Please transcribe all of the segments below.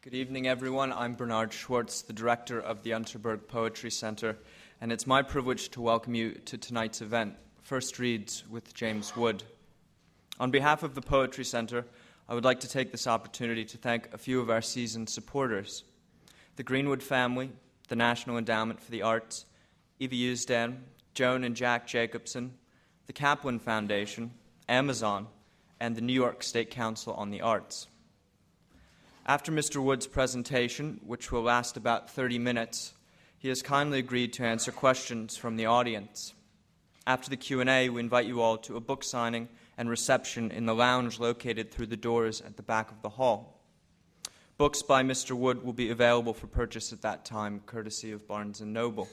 Good evening, everyone. I'm Bernard Schwartz, the director of the Unterberg Poetry Center, and it's my privilege to welcome you to tonight's event, First Reads with James Wood. On behalf of the Poetry Center, I would like to take this opportunity to thank a few of our seasoned supporters: the Greenwood family, the National Endowment for the Arts, Eva Usdan, Joan and Jack Jacobson, the Kaplan Foundation, Amazon, and the New York State Council on the Arts. After Mr. Wood's presentation, which will last about 30 minutes, he has kindly agreed to answer questions from the audience. After the Q&A, we invite you all to a book signing and reception in the lounge located through the doors at the back of the hall. Books by Mr. Wood will be available for purchase at that time, courtesy of Barnes & Noble.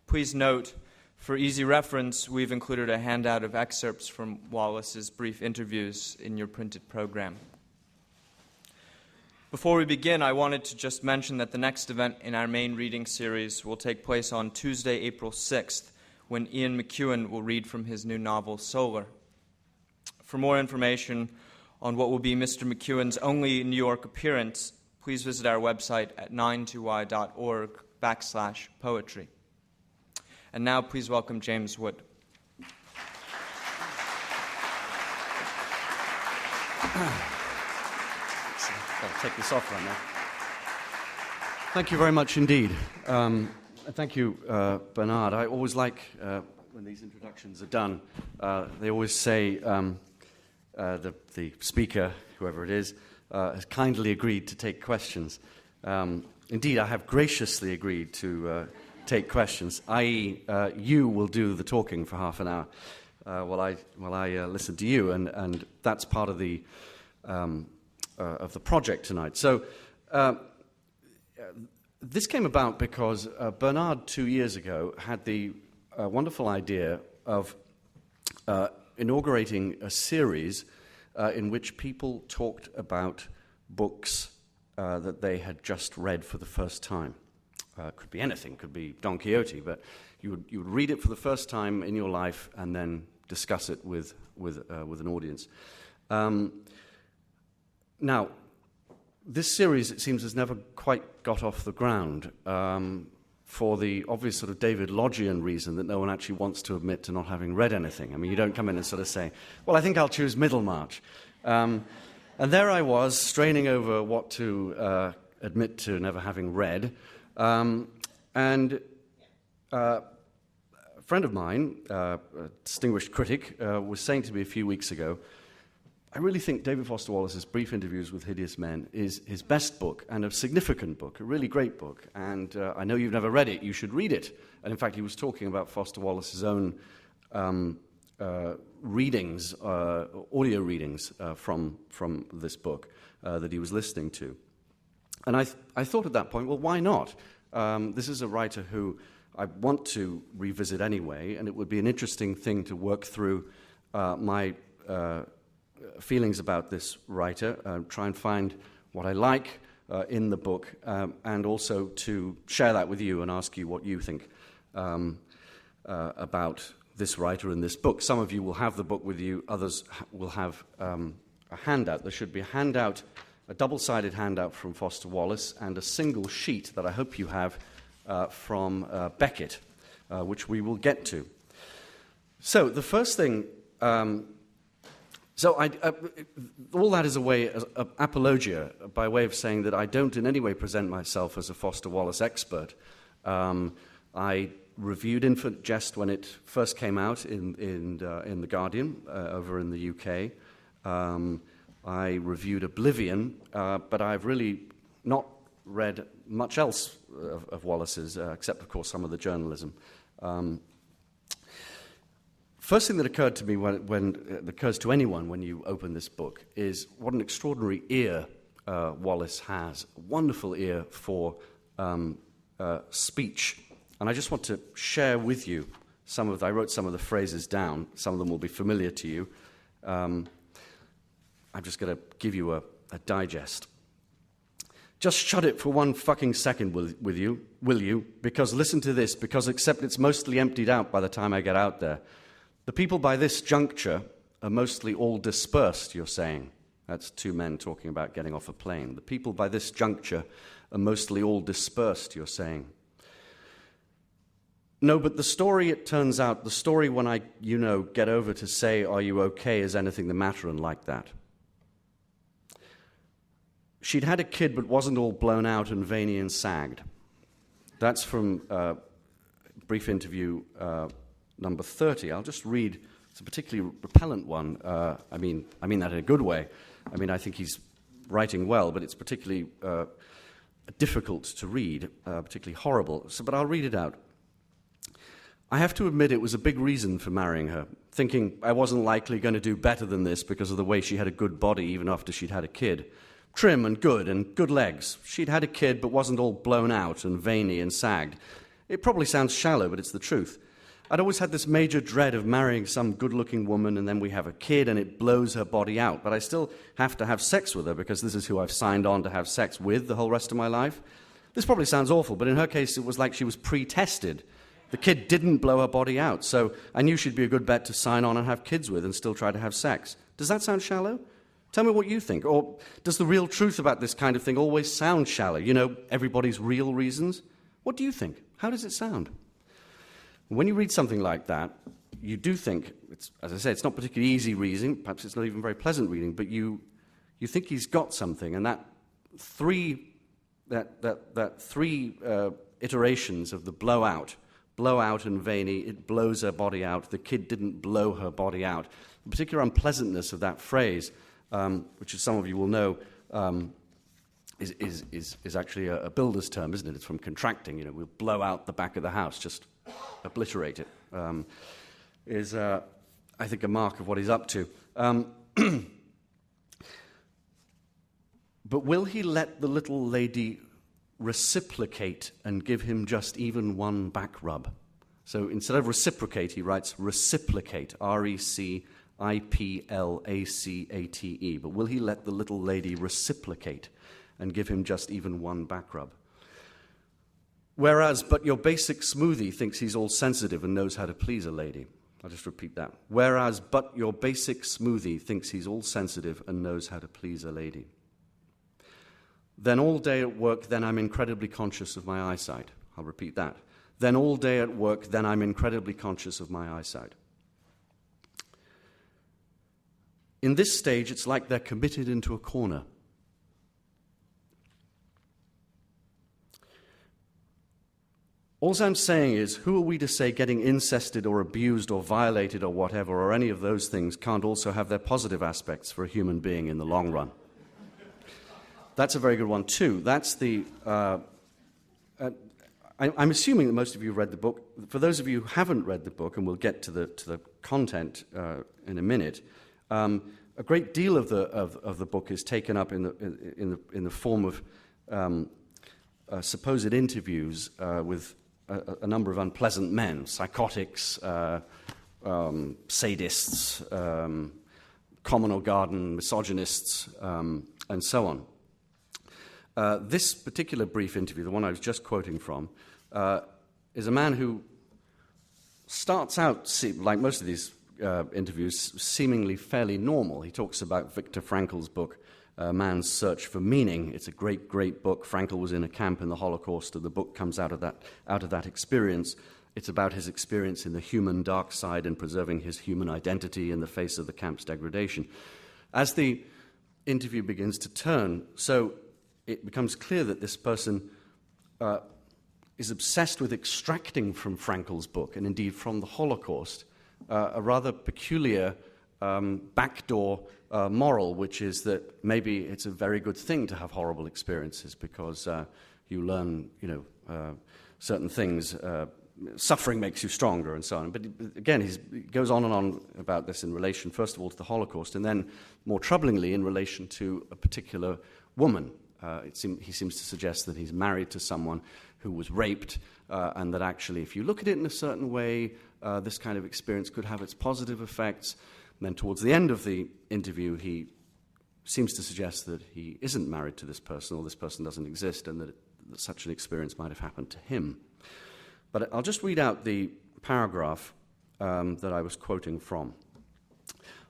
Please note, for easy reference, we've included a handout of excerpts from Wallace's brief interviews in your printed program. Before we begin, I wanted to just mention that the next event in our main reading series will take place on Tuesday, April 6th, when Ian McEwan will read from his new novel, Solar. For more information on what will be Mr. McEwan's only New York appearance, please visit our website at 92y.org/poetry. And now, please welcome James Wood. I'll take this off right now. Thank you very much indeed. Thank you, Bernard. I always like, when these introductions are done, they always say the speaker, whoever it is, has kindly agreed to take questions. Indeed, I have graciously agreed to take questions, i.e., you will do the talking for half an hour while I listen to you, and that's part of the project tonight. So this came about because Bernard 2 years ago had the wonderful idea of inaugurating a series in which people talked about books that they had just read for the first time. Could be anything, could be Don Quixote, but you would read it for the first time in your life and then discuss it with an audience. Now, this series, it seems, has never quite got off the ground for the obvious sort of David Lodgian reason that no one actually wants to admit to not having read anything. I mean, you don't come in and sort of say, well, I think I'll choose Middlemarch. And there I was, straining over what to admit to never having read. And a friend of mine, a distinguished critic, was saying to me a few weeks ago, I really think David Foster Wallace's Brief Interviews with Hideous Men is his best book, and a significant book, a really great book. And I know you've never read it, you should read it. And in fact, he was talking about Foster Wallace's own readings, audio readings from this book that he was listening to. And I thought at that point, well, why not? This is a writer who I want to revisit anyway, and it would be an interesting thing to work through my feelings about this writer, try and find what I like in the book, and also to share that with you and ask you what you think about this writer and this book. Some of you will have the book with you, others will have a handout. There should be a handout, a double-sided handout from Foster Wallace, and a single sheet that I hope you have from Beckett, which we will get to. So the first thing... all that is a way, apologia, by way of saying that I don't in any way present myself as a Foster Wallace expert. I reviewed Infant Jest when it first came out in The Guardian over in the UK. I reviewed Oblivion, but I've really not read much else of Wallace's, except, of course, some of the journalism. First thing that occurred to me when it occurs to anyone when you open this book is what an extraordinary ear Wallace has, a wonderful ear for speech. And I just want to share with you I wrote some of the phrases down, some of them will be familiar to you. I'm just going to give you a digest. Just shut it for 1 fucking second, will you? Because listen to this, because except it's mostly emptied out by the time I get out there. The people by this juncture are mostly all dispersed, you're saying. That's two men talking about getting off a plane. The people by this juncture are mostly all dispersed, you're saying. No, but the story, it turns out, the story when I, get over to say, are you okay, is anything the matter, and like that. She'd had a kid but wasn't all blown out and veiny and sagged. That's from brief interview number 30. I'll just read. It's a particularly repellent one. I mean that in a good way. I think he's writing well, but it's particularly difficult to read, particularly horrible. But I'll read it out. I have to admit it was a big reason for marrying her, thinking I wasn't likely going to do better than this because of the way she had a good body even after she'd had a kid. Trim and good legs. She'd had a kid but wasn't all blown out and veiny and sagged. It probably sounds shallow, but it's the truth. I'd always had this major dread of marrying some good-looking woman and then we have a kid and it blows her body out, but I still have to have sex with her because this is who I've signed on to have sex with the whole rest of my life. This probably sounds awful, but in her case it was like she was pre-tested. The kid didn't blow her body out, so I knew she'd be a good bet to sign on and have kids with and still try to have sex. Does that sound shallow? Tell me what you think. Or does the real truth about this kind of thing always sound shallow? Everybody's real reasons? What do you think? How does it sound? When you read something like that, you do think, as I say, it's not particularly easy reading, perhaps it's not even very pleasant reading, but you think he's got something, and that three iterations of the blowout and veiny, it blows her body out, the kid didn't blow her body out. The particular unpleasantness of that phrase, which as some of you will know, is actually a builder's term, isn't it? It's from contracting, we'll blow out the back of the house, just obliterate it, is, I think, a mark of what he's up to. But will he let the little lady reciprocate and give him just even one back rub? So instead of reciprocate, he writes reciprocate, R-E-C-I-P-L-A-C-A-T-E. But will he let the little lady reciprocate and give him just even one back rub? Whereas, but your basic smoothie thinks he's all sensitive and knows how to please a lady. I'll just repeat that. Whereas, but your basic smoothie thinks he's all sensitive and knows how to please a lady. Then all day at work, then I'm incredibly conscious of my eyesight. I'll repeat that. Then all day at work, then I'm incredibly conscious of my eyesight. In this stage, it's like they're committed into a corner. All I'm saying is, who are we to say getting incested or abused or violated or whatever, or any of those things, can't also have their positive aspects for a human being in the long run? That's a very good one, too. That's the... I'm assuming that most of you read the book. For those of you who haven't read the book, and we'll get to the content in a minute, a great deal of the book is taken up in the form of supposed interviews with a number of unpleasant men, psychotics, sadists, common or garden misogynists, and so on. This particular brief interview, the one I was just quoting from, is a man who starts out, like most of these interviews, seemingly fairly normal. He talks about Viktor Frankl's book, Man's Search for Meaning. It's a great, great book. Frankl was in a camp in the Holocaust, and the book comes out of that experience. It's about his experience in the human dark side and preserving his human identity in the face of the camp's degradation. As the interview begins to turn, so it becomes clear that this person is obsessed with extracting from Frankl's book, and indeed from the Holocaust, a rather peculiar backdoor moral, which is that maybe it's a very good thing to have horrible experiences because you learn, certain things. Suffering makes you stronger, and so on. But again, he goes on and on about this in relation, first of all, to the Holocaust, and then, more troublingly, in relation to a particular woman. He seems to suggest that he's married to someone who was raped, and that actually, if you look at it in a certain way, this kind of experience could have its positive effects. And then towards the end of the interview, he seems to suggest that he isn't married to this person, or this person doesn't exist, and that such an experience might have happened to him. But I'll just read out the paragraph that I was quoting from.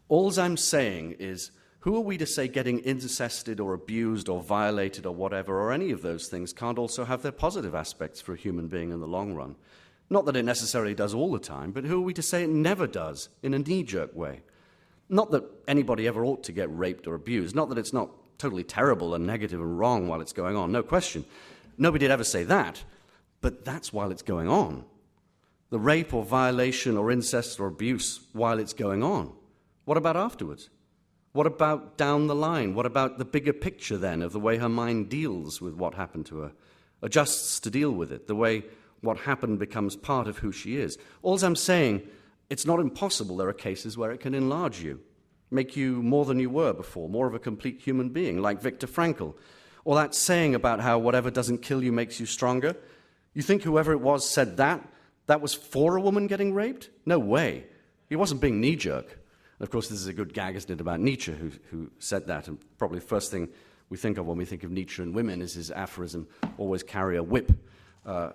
All I'm saying is, who are we to say getting incested or abused or violated or whatever, or any of those things, can't also have their positive aspects for a human being in the long run? Not that it necessarily does all the time, but who are we to say it never does in a knee-jerk way? Not that anybody ever ought to get raped or abused, not that it's not totally terrible and negative and wrong while it's going on, no question. Nobody would ever say that, but that's while it's going on. The rape or violation or incest or abuse while it's going on. What about afterwards? What about down the line? What about the bigger picture then of the way her mind deals with what happened to her, adjusts to deal with it, the way what happened becomes part of who she is? All I'm saying, it's not impossible there are cases where it can enlarge you, make you more than you were before, more of a complete human being, like Viktor Frankl. Or that saying about how whatever doesn't kill you makes you stronger. You think whoever it was said that was for a woman getting raped? No way. He wasn't being knee-jerk. And of course, this is a good gag, isn't it, about Nietzsche, who said that. And probably the first thing we think of when we think of Nietzsche and women is his aphorism, always carry a whip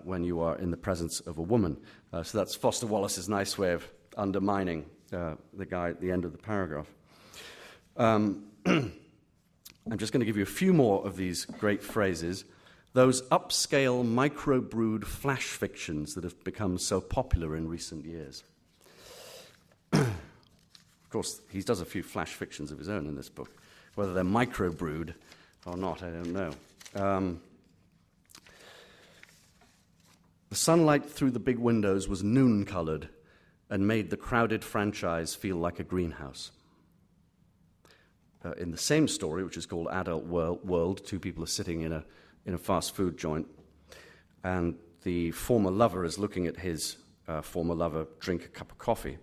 when you are in the presence of a woman. So that's Foster Wallace's nice way of undermining the guy at the end of the paragraph. I'm just going to give you a few more of these great phrases. Those upscale, micro-brewed flash fictions that have become so popular in recent years. Of course, he does a few flash fictions of his own in this book. Whether they're micro-brewed or not, I don't know. The sunlight through the big windows was noon-colored and made the crowded franchise feel like a greenhouse. In the same story, which is called Adult World, two people are sitting in a fast food joint, and the former lover is looking at his former lover drink a cup of coffee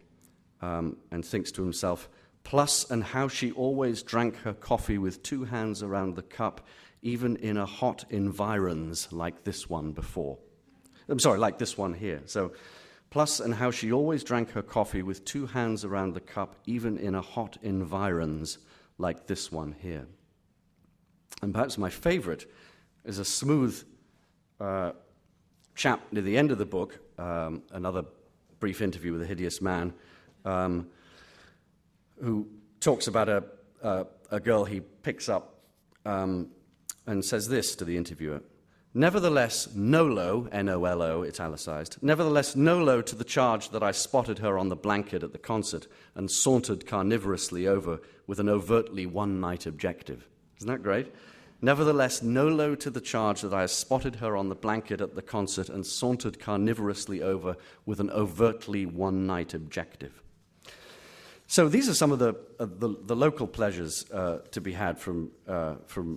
and thinks to himself, plus and how she always drank her coffee with two hands around the cup, even in a hot environs like this one before. Like this one here. So, plus and how she always drank her coffee with two hands around the cup, even in a hot environs like this one here. And perhaps my favorite is a smooth chap near the end of the book, another brief interview with a hideous man, who talks about a girl he picks up and says this to the interviewer. Nevertheless, NOLO, N-O-L-O, italicized, nevertheless, NOLO to the charge that I spotted her on the blanket at the concert and sauntered carnivorously over with an overtly one-night objective. Isn't that great? Nevertheless, NOLO to the charge that I spotted her on the blanket at the concert and sauntered carnivorously over with an overtly one-night objective. So these are some of the local pleasures to be had from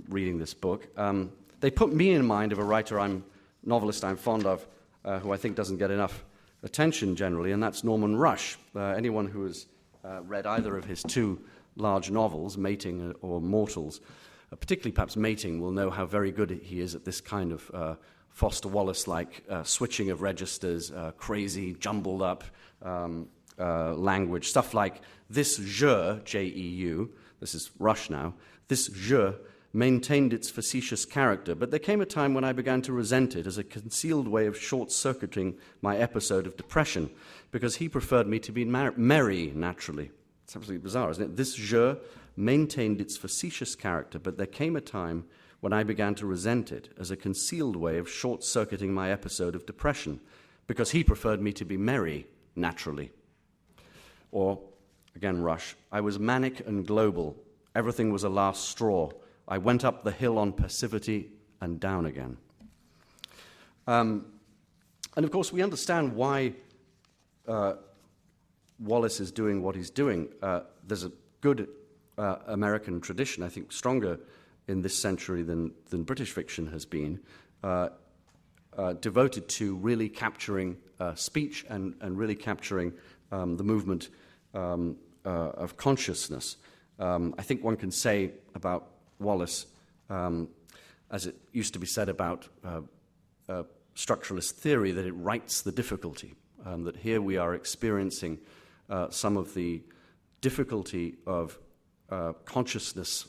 reading this book. They put me in mind of a novelist I'm fond of, who I think doesn't get enough attention generally, and that's Norman Rush. Anyone who has read either of his two large novels, Mating or Mortals, particularly perhaps Mating, will know how very good he is at this kind of Foster Wallace-like switching of registers, crazy, jumbled up language, stuff like this je, J-E-U, this is Rush now, this je maintained its facetious character, but there came a time when I began to resent it as a concealed way of short-circuiting my episode of depression, because he preferred me to be merry naturally. It's absolutely bizarre, isn't it? This je maintained its facetious character, but there came a time when I began to resent it as a concealed way of short-circuiting my episode of depression, because he preferred me to be merry naturally. Or, again, Rush, I was manic and global. Everything was a last straw. I went up the hill on passivity and down again. And of course, we understand why Wallace is doing what he's doing. There's a good American tradition, I think stronger in this century than British fiction has been, devoted to really capturing speech and really capturing the movement of consciousness. I think one can say about Wallace, as it used to be said about structuralist theory, that it writes the difficulty, that here we are experiencing some of the difficulty of consciousness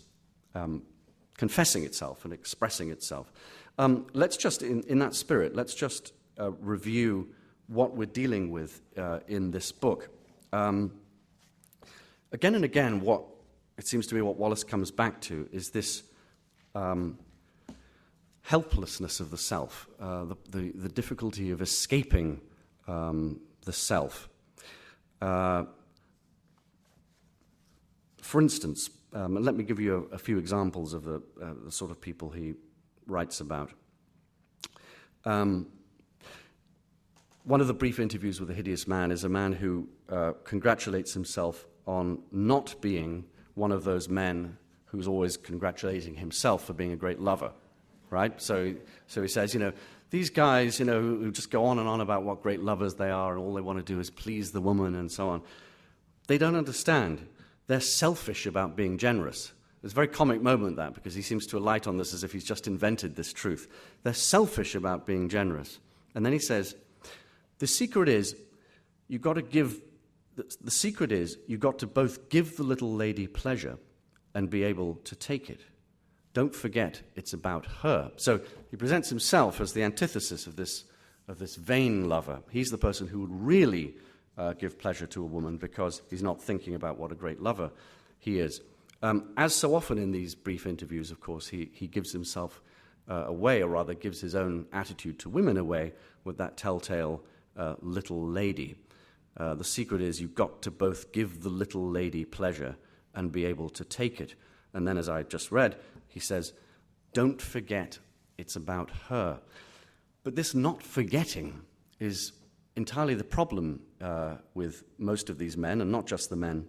confessing itself and expressing itself. Let's just, in that spirit, let's just review what we're dealing with in this book. Again and again, what it seems to me what Wallace comes back to is this helplessness of the self, the difficulty of escaping the self. For instance, let me give you a few examples of the sort of people he writes about. One of the brief interviews with a hideous man is a man who congratulates himself on not being one of those men who's always congratulating himself for being a great lover, right? So he says, these guys, who just go on and on about what great lovers they are and all they want to do is please the woman and so on, they don't understand. They're selfish about being generous. There's a very comic moment, that, because he seems to alight on this as if he's just invented this truth. They're selfish about being generous. And then he says, the secret is you've got to both give the little lady pleasure and be able to take it. Don't forget it's about her. So he presents himself as the antithesis of this vain lover. He's the person who would really give pleasure to a woman because he's not thinking about what a great lover he is. As so often in these brief interviews, of course, he gives himself away, or rather gives his own attitude to women away with that telltale little lady. The secret is you've got to both give the little lady pleasure and be able to take it. And then, as I just read, he says, don't forget it's about her. But this not forgetting is entirely the problem with most of these men, and not just the men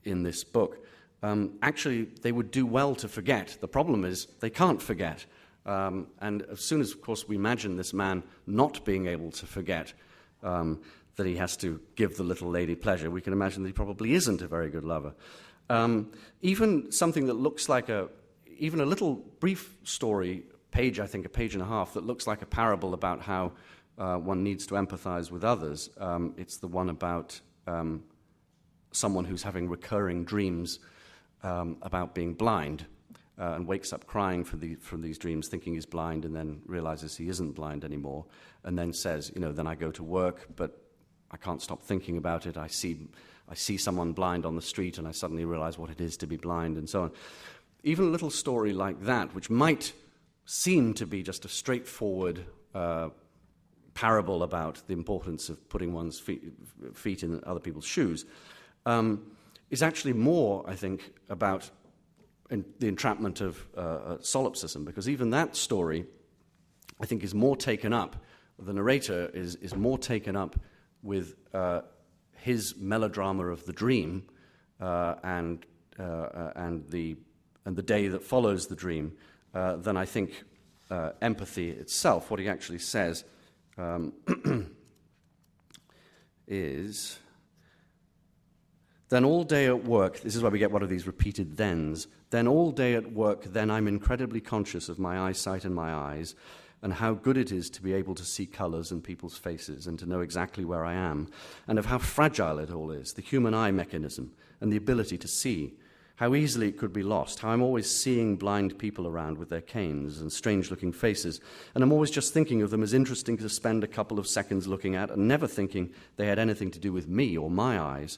in this book. Actually, they would do well to forget. The problem is they can't forget. And as soon as, of course, we imagine this man not being able to forget that he has to give the little lady pleasure, we can imagine that he probably isn't a very good lover. Even something that looks like even a little brief story, a page and a half, that looks like a parable about how one needs to empathize with others. It's the one about someone who's having recurring dreams about being blind and wakes up crying from these dreams, thinking he's blind, and then realizes he isn't blind anymore, and then says, then I go to work, but I can't stop thinking about it. I see someone blind on the street, and I suddenly realize what it is to be blind, and so on. Even a little story like that, which might seem to be just a straightforward parable about the importance of putting one's feet in other people's shoes, is actually more, I think, about the entrapment of solipsism, because even that story, I think, is more taken up. The narrator is more taken up with his melodrama of the dream and the day that follows the dream than I think empathy itself. What he actually says is, then all day at work, this is where we get one of these repeated thens, then all day at work, then I'm incredibly conscious of my eyesight and my eyes, and how good it is to be able to see colors in people's faces and to know exactly where I am, and of how fragile it all is, the human eye mechanism and the ability to see, how easily it could be lost, how I'm always seeing blind people around with their canes and strange-looking faces, and I'm always just thinking of them as interesting to spend a couple of seconds looking at and never thinking they had anything to do with me or my eyes,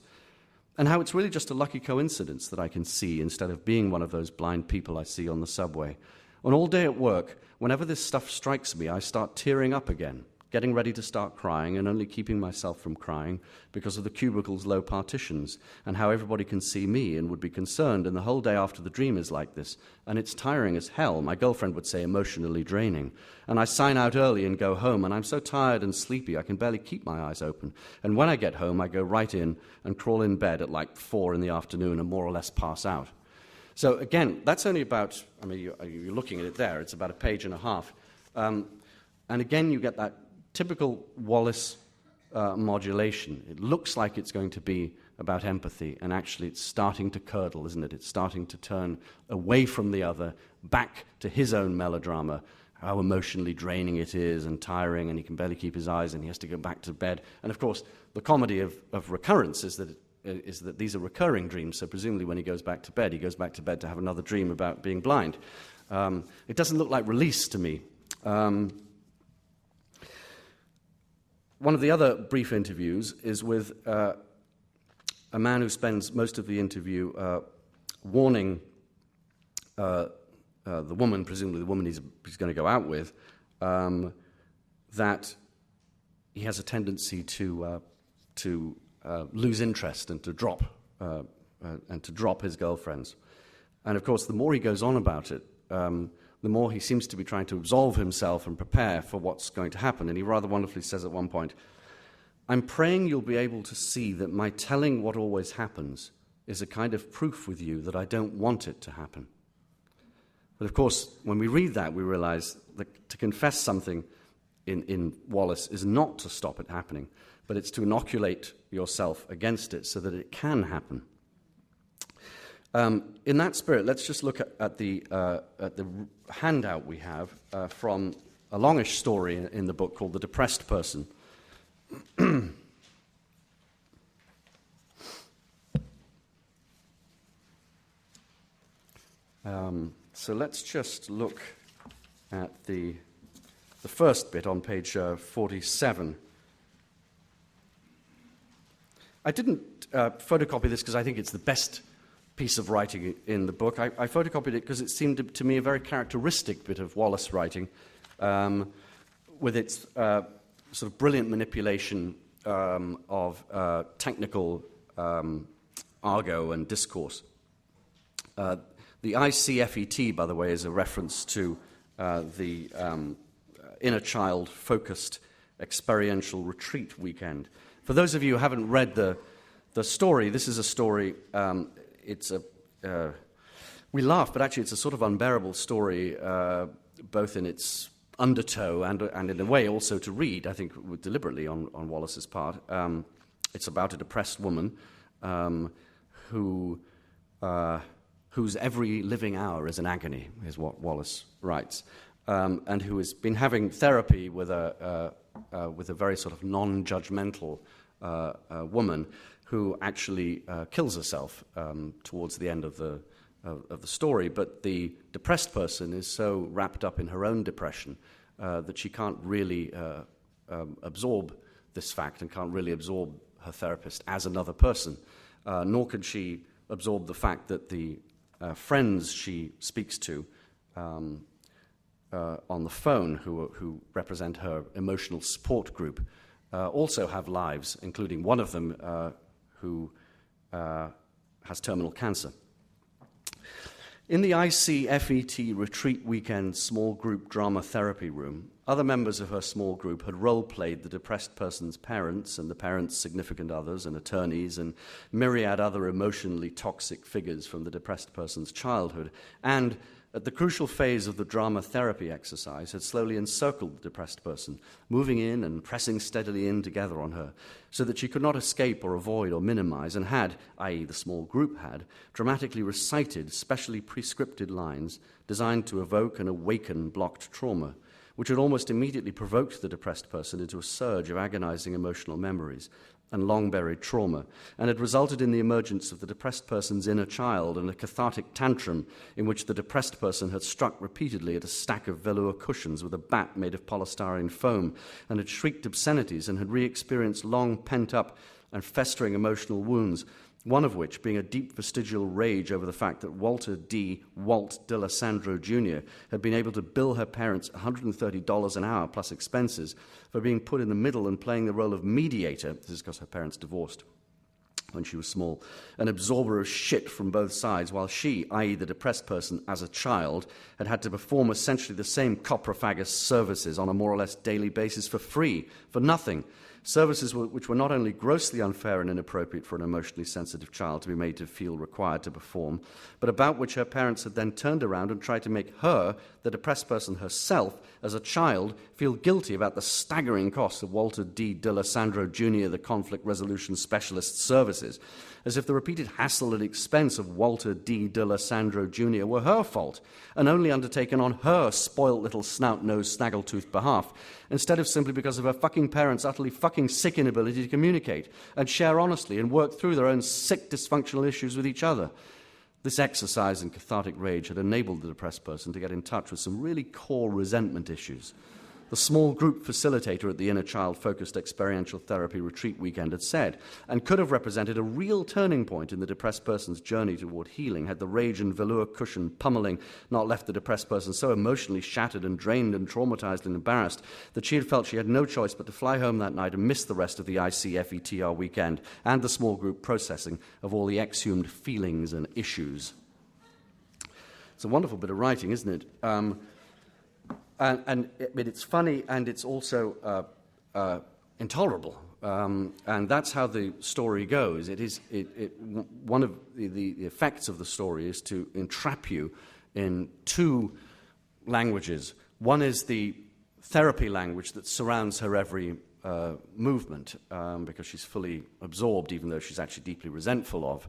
and how it's really just a lucky coincidence that I can see instead of being one of those blind people I see on the subway. And all day at work, whenever this stuff strikes me, I start tearing up again, getting ready to start crying and only keeping myself from crying because of the cubicle's low partitions and how everybody can see me and would be concerned, and the whole day after the dream is like this, and it's tiring as hell. My girlfriend would say emotionally draining. And I sign out early and go home, and I'm so tired and sleepy I can barely keep my eyes open. And when I get home, I go right in and crawl in bed at like 4 in the afternoon and more or less pass out. So again, that's only about, you're looking at it there, it's about a page and a half. And again, you get that typical Wallace modulation. It looks like it's going to be about empathy, and actually it's starting to curdle, isn't it? It's starting to turn away from the other, back to his own melodrama, how emotionally draining it is and tiring, and he can barely keep his eyes, and he has to go back to bed. And of course, the comedy of recurrence is that these are recurring dreams, so presumably when he goes back to bed to have another dream about being blind. It doesn't look like release to me. One of the other brief interviews is with a man who spends most of the interview warning the woman, presumably the woman he's going to go out with, that he has a tendency to lose interest and to drop his girlfriends. And of course, the more he goes on about it, the more he seems to be trying to absolve himself and prepare for what's going to happen. And he rather wonderfully says at one point, "I'm praying you'll be able to see that my telling what always happens is a kind of proof with you that I don't want it to happen." But of course, when we read that, we realize that to confess something in Wallace is not to stop it happening, but it's to inoculate yourself against it so that it can happen. In that spirit, let's just look at the handout we have from a longish story in the book called The Depressed Person. So let's just look at the first bit on page 47. I didn't photocopy this because I think it's the best piece of writing in the book. I photocopied it because it seemed to me a very characteristic bit of Wallace writing, with its sort of brilliant manipulation of technical argot and discourse. The ICFET, by the way, is a reference to the inner child-focused experiential retreat weekend. For those of you who haven't read the story, this is a story, we laugh, but actually it's a sort of unbearable story, both in its undertow and in a way also to read, I think deliberately on Wallace's part. It's about a depressed woman whose every living hour is an agony, is what Wallace writes, and who has been having therapy with a very sort of non-judgmental woman who actually kills herself towards the end of the story. But the depressed person is so wrapped up in her own depression that she can't really absorb this fact and can't really absorb her therapist as another person, nor can she absorb the fact that the friends she speaks to on the phone, who represent her emotional support group, also have lives, including one of them who has terminal cancer. In the ICFET retreat weekend small group drama therapy room, other members of her small group had role-played the depressed person's parents and the parents' significant others and attorneys and myriad other emotionally toxic figures from the depressed person's childhood, and at the crucial phase of the drama therapy exercise had slowly encircled the depressed person, moving in and pressing steadily in together on her, so that she could not escape or avoid or minimize, and had, i.e. the small group had, dramatically recited specially prescripted lines designed to evoke and awaken blocked trauma, which had almost immediately provoked the depressed person into a surge of agonizing emotional memories and long-buried trauma, and had resulted in the emergence of the depressed person's inner child and a cathartic tantrum in which the depressed person had struck repeatedly at a stack of velour cushions with a bat made of polystyrene foam, and had shrieked obscenities and had re-experienced long pent-up and festering emotional wounds, one of which being a deep vestigial rage over the fact that Walter D. Walt D'Alessandro Jr. had been able to bill her parents $130 an hour plus expenses for being put in the middle and playing the role of mediator, this is because her parents divorced when she was small, an absorber of shit from both sides, while she, i.e. the depressed person as a child, had had to perform essentially the same coprophagous services on a more or less daily basis for free, for nothing. Services which were not only grossly unfair and inappropriate for an emotionally sensitive child to be made to feel required to perform, but about which her parents had then turned around and tried to make her, the depressed person herself, as a child, feel guilty about the staggering costs of Walter D. D'Alessandro Jr., the conflict resolution specialist services, as if the repeated hassle and expense of Walter D. D'Alessandro Jr. were her fault, and only undertaken on her spoilt little snout-nosed snaggletooth behalf, instead of simply because of her fucking parents' utterly fucking sick inability to communicate and share honestly and work through their own sick dysfunctional issues with each other. This exercise in cathartic rage had enabled the depressed person to get in touch with some really core resentment issues the small group facilitator at the Inner Child-focused experiential therapy retreat weekend had said, and could have represented a real turning point in the depressed person's journey toward healing had the rage and velour cushion pummeling not left the depressed person so emotionally shattered and drained and traumatized and embarrassed that she had felt she had no choice but to fly home that night and miss the rest of the ICFETR weekend and the small group processing of all the exhumed feelings and issues. It's a wonderful bit of writing, isn't it? It's funny, and it's also intolerable, and that's how the story goes. One of the effects of the story is to entrap you in two languages. One is the therapy language that surrounds her every movement, because she's fully absorbed, even though she's actually deeply resentful of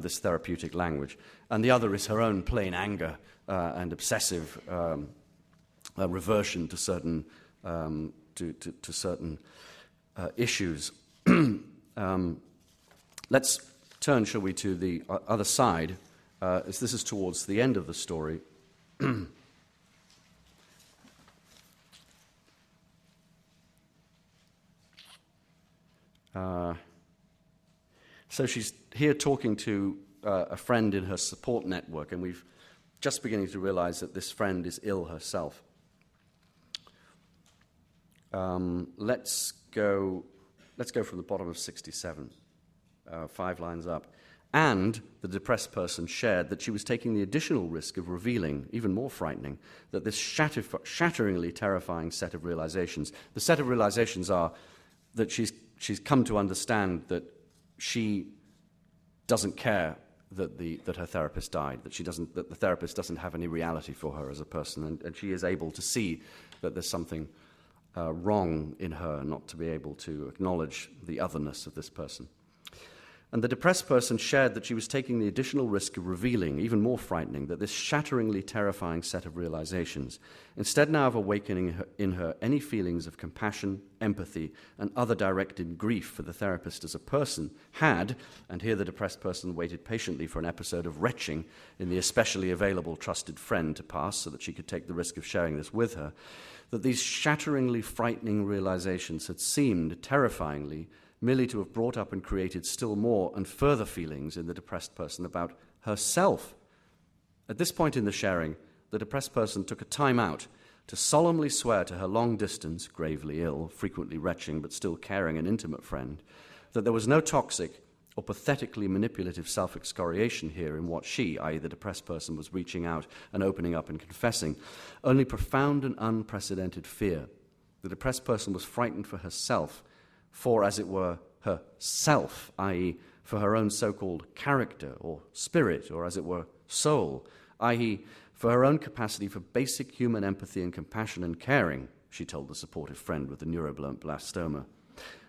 this therapeutic language. And the other is her own plain anger and obsessive reversion to certain certain issues. Let's turn, shall we, to the other side, as this is towards the end of the story. So she's here talking to a friend in her support network, and we've just beginning to realize that this friend is ill herself. Let's go from the bottom of 67, 5 lines up. And the depressed person shared that she was taking the additional risk of revealing, even more frightening, that this shatteringly terrifying set of realizations, the set of realizations are that she's come to understand that she doesn't care that her therapist died, that the therapist doesn't have any reality for her as a person, and she is able to see that there's something wrong in her not to be able to acknowledge the otherness of this person. And the depressed person shared that she was taking the additional risk of revealing, even more frightening, that this shatteringly terrifying set of realizations, instead now of awakening in her any feelings of compassion, empathy, and other directed grief for the therapist as a person, had, and here the depressed person waited patiently for an episode of retching in the especially available trusted friend to pass so that she could take the risk of sharing this with her, that these shatteringly frightening realizations had seemed terrifyingly merely to have brought up and created still more and further feelings in the depressed person about herself. At this point in the sharing, the depressed person took a time out to solemnly swear to her long-distance, gravely ill, frequently retching but still caring and intimate friend that there was no toxic or pathetically manipulative self-excoriation here in what she, i.e. the depressed person, was reaching out and opening up and confessing, only profound and unprecedented fear. The depressed person was frightened for herself, for, as it were, herself, i.e., for her own so-called character or spirit, or as it were, soul, i.e., for her own capacity for basic human empathy and compassion and caring, she told the supportive friend with the neuroblastoma.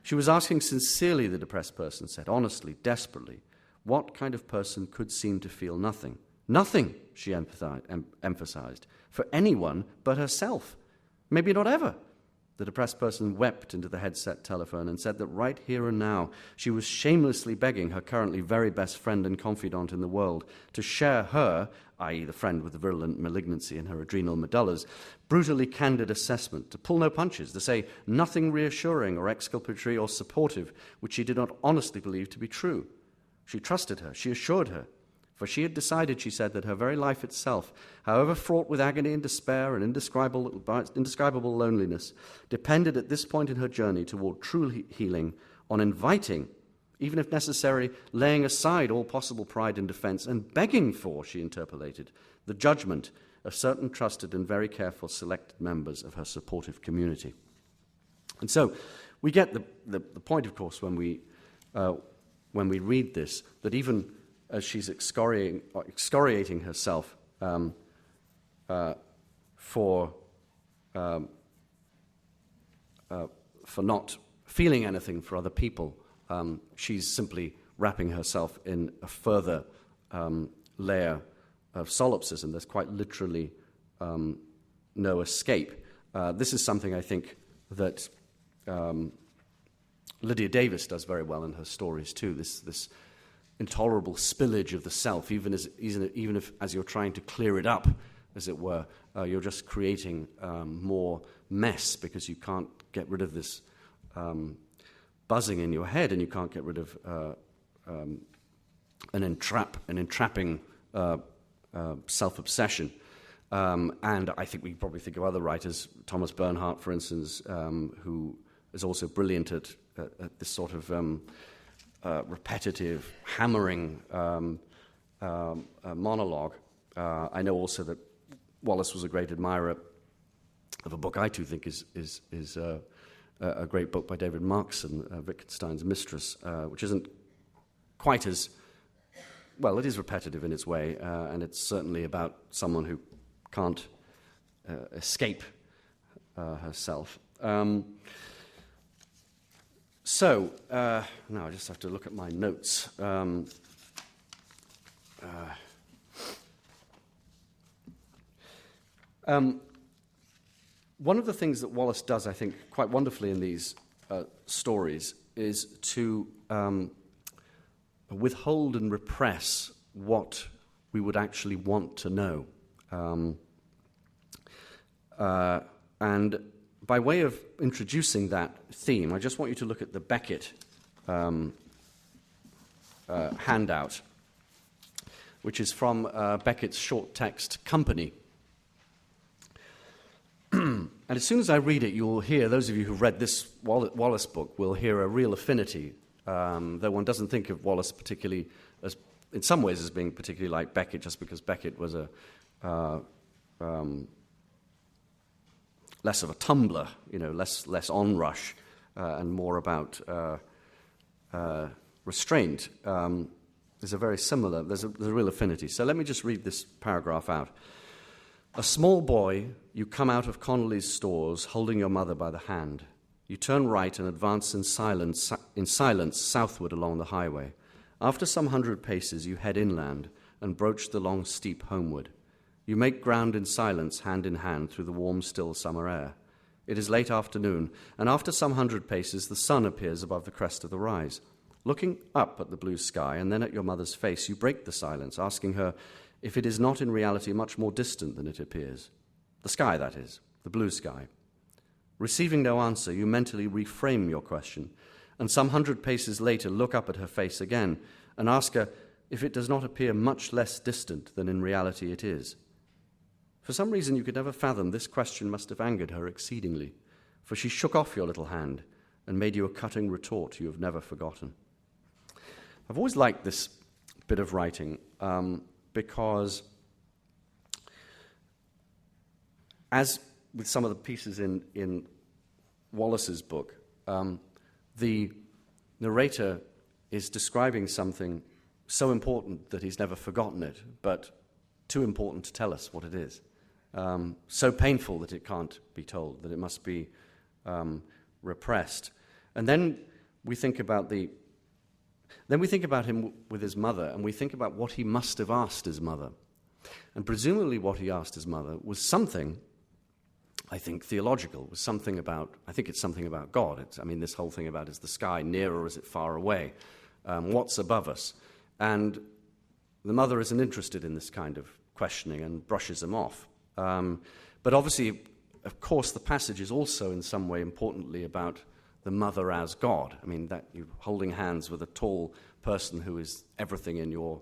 She was asking sincerely, the depressed person said, honestly, desperately, what kind of person could seem to feel nothing? Nothing, she emphasized, for anyone but herself. Maybe not ever. The depressed person wept into the headset telephone and said that right here and now she was shamelessly begging her currently very best friend and confidant in the world to share her, i.e. the friend with the virulent malignancy in her adrenal medullas, brutally candid assessment, to pull no punches, to say nothing reassuring or exculpatory or supportive which she did not honestly believe to be true. She trusted her, she assured her, for she had decided, she said, that her very life itself, however fraught with agony and despair and indescribable loneliness, depended at this point in her journey toward true healing on inviting, even if necessary, laying aside all possible pride and defense and begging for, she interpolated, the judgment of certain trusted and very careful selected members of her supportive community. And so we get the point, of course, when we read this, that even as she's excoriating herself for not feeling anything for other people, she's simply wrapping herself in a further layer of solipsism. There's quite literally no escape. This is something I think that Lydia Davis does very well in her stories too, this intolerable spillage of the self, even if as you're trying to clear it up, as it were. You're just creating more mess because you can't get rid of this buzzing in your head, and you can't get rid of an entrapping self-obsession. And I think we probably think of other writers, Thomas Bernhardt, for instance, who is also brilliant at this sort of repetitive, hammering monologue. I know also that Wallace was a great admirer of a book I too think is a great book by David Markson, Wittgenstein's Mistress, which isn't quite as, well, it is repetitive in its way, and it's certainly about someone who can't escape herself. So, now I just have to look at my notes. One of the things that Wallace does, I think, quite wonderfully in these stories is to withhold and repress what we would actually want to know. And by way of introducing that theme, I just want you to look at the Beckett handout, which is from Beckett's short text Company. And as soon as I read it, you'll hear, those of you who've read this Wallace book will hear a real affinity, though one doesn't think of Wallace particularly as, in some ways, as being particularly like Beckett, just because Beckett was a less of a tumbler, less onrush, and more about restraint. There's a real affinity. So let me just read this paragraph out. A small boy, you come out of Connolly's stores, holding your mother by the hand. You turn right and advance in silence southward along the highway. After some 100 paces, you head inland and broach the long steep homeward. You make ground in silence, hand in hand, through the warm, still summer air. It is late afternoon, and after some 100 paces, the sun appears above the crest of the rise. Looking up at the blue sky and then at your mother's face, you break the silence, asking her if it is not in reality much more distant than it appears. The sky, that is, the blue sky. Receiving no answer, you mentally reframe your question, and some 100 paces later look up at her face again and ask her if it does not appear much less distant than in reality it is. For some reason you could never fathom, this question must have angered her exceedingly, for she shook off your little hand and made you a cutting retort you have never forgotten. I've always liked this bit of writing because, as with some of the pieces in Wallace's book, the narrator is describing something so important that he's never forgotten it, but too important to tell us what it is. So painful that it can't be told, that it must be repressed. And then we think about him with his mother, and we think about what he must have asked his mother. And presumably what he asked his mother was something, I think, theological, was something about, I think it's something about God. This whole thing about, is the sky near or is it far away? What's above us? And the mother isn't interested in this kind of questioning and brushes him off. But obviously, of course, the passage is also in some way importantly about the mother as God. That you're holding hands with a tall person who is everything in your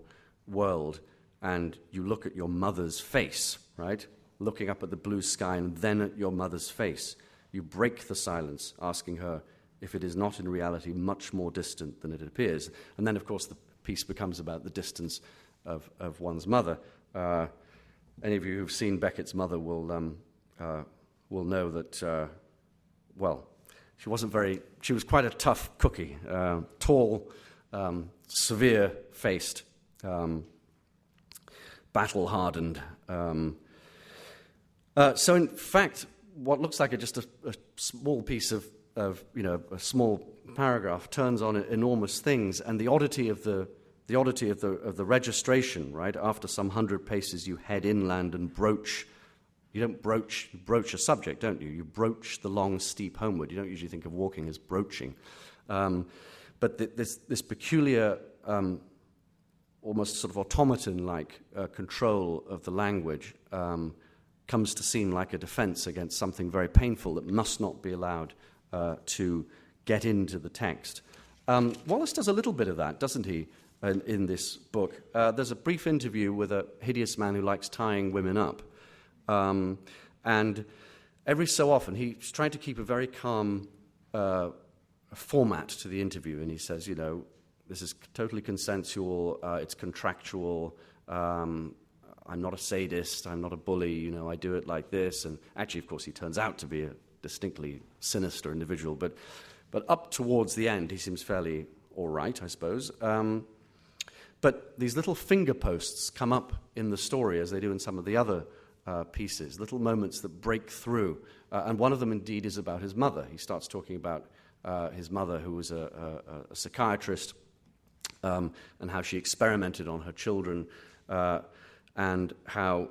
world, and you look at your mother's face, right? Looking up at the blue sky and then at your mother's face. You break the silence, asking her if it is not in reality much more distant than it appears. And then, of course, the piece becomes about the distance of one's mother. Any of you who've seen Beckett's mother will know that, she was quite a tough cookie, tall, severe-faced, battle-hardened. So in fact, what looks like just a small piece of a small paragraph turns on enormous things, and the oddity of the registration, right? After some 100 paces, you head inland and broach. You broach a subject, don't you? You broach the long, steep homeward. You don't usually think of walking as broaching. But this peculiar almost sort of automaton-like control of the language comes to seem like a defense against something very painful that must not be allowed to get into the text. Wallace does a little bit of that, doesn't he, in this book? There's a brief interview with a hideous man who likes tying women up. And every so often, he's trying to keep a very calm format to the interview, and he says, this is totally consensual, it's contractual, I'm not a sadist, I'm not a bully, I do it like this. And actually, of course, he turns out to be a distinctly sinister individual, but up towards the end, he seems fairly all right, I suppose. But these little finger posts come up in the story, as they do in some of the other pieces, little moments that break through. And one of them, indeed, is about his mother. He starts talking about his mother, who was a psychiatrist, and how she experimented on her children, and how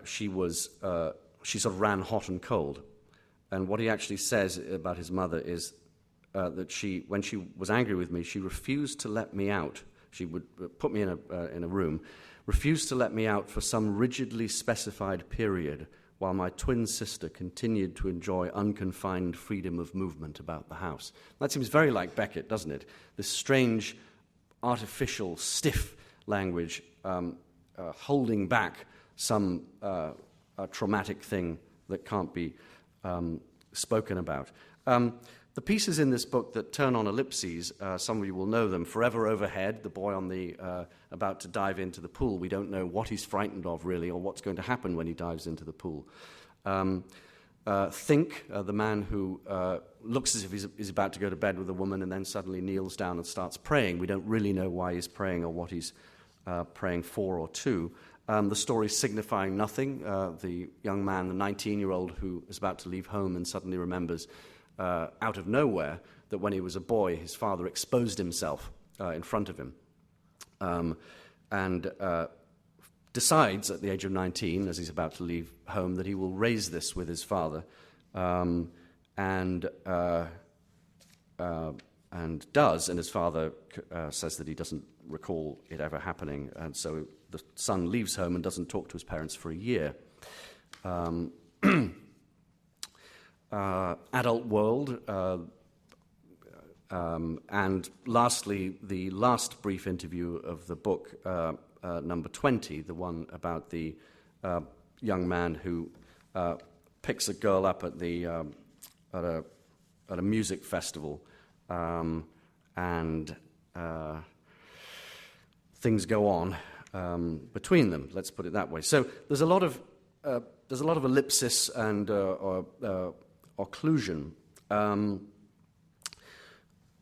she sort of ran hot and cold. And what he actually says about his mother is that when she was angry with me, she refused to let me out. She would put me in a room, refused to let me out for some rigidly specified period while my twin sister continued to enjoy unconfined freedom of movement about the house. That seems very like Beckett, doesn't it? This strange, artificial, stiff language holding back some traumatic thing that can't be spoken about. The pieces in this book that turn on ellipses, some of you will know them. Forever Overhead, the boy on the about to dive into the pool. We don't know what he's frightened of, really, or what's going to happen when he dives into the pool. Think, the man who looks as if he's about to go to bed with a woman and then suddenly kneels down and starts praying. We don't really know why he's praying or what he's praying for or to. The story signifying nothing. The young man, the 19-year-old who is about to leave home and suddenly remembers out of nowhere that when he was a boy, his father exposed himself in front of him, and decides at the age of 19, as he's about to leave home, that he will raise this with his father, and does, and his father says that he doesn't recall it ever happening, and so the son leaves home and doesn't talk to his parents for a year. Adult world, and lastly, the last brief interview of the book, number 20, the one about the young man who picks a girl up at a music festival, and things go on between them. Let's put it that way. So there's a lot of ellipsis and occlusion. I'm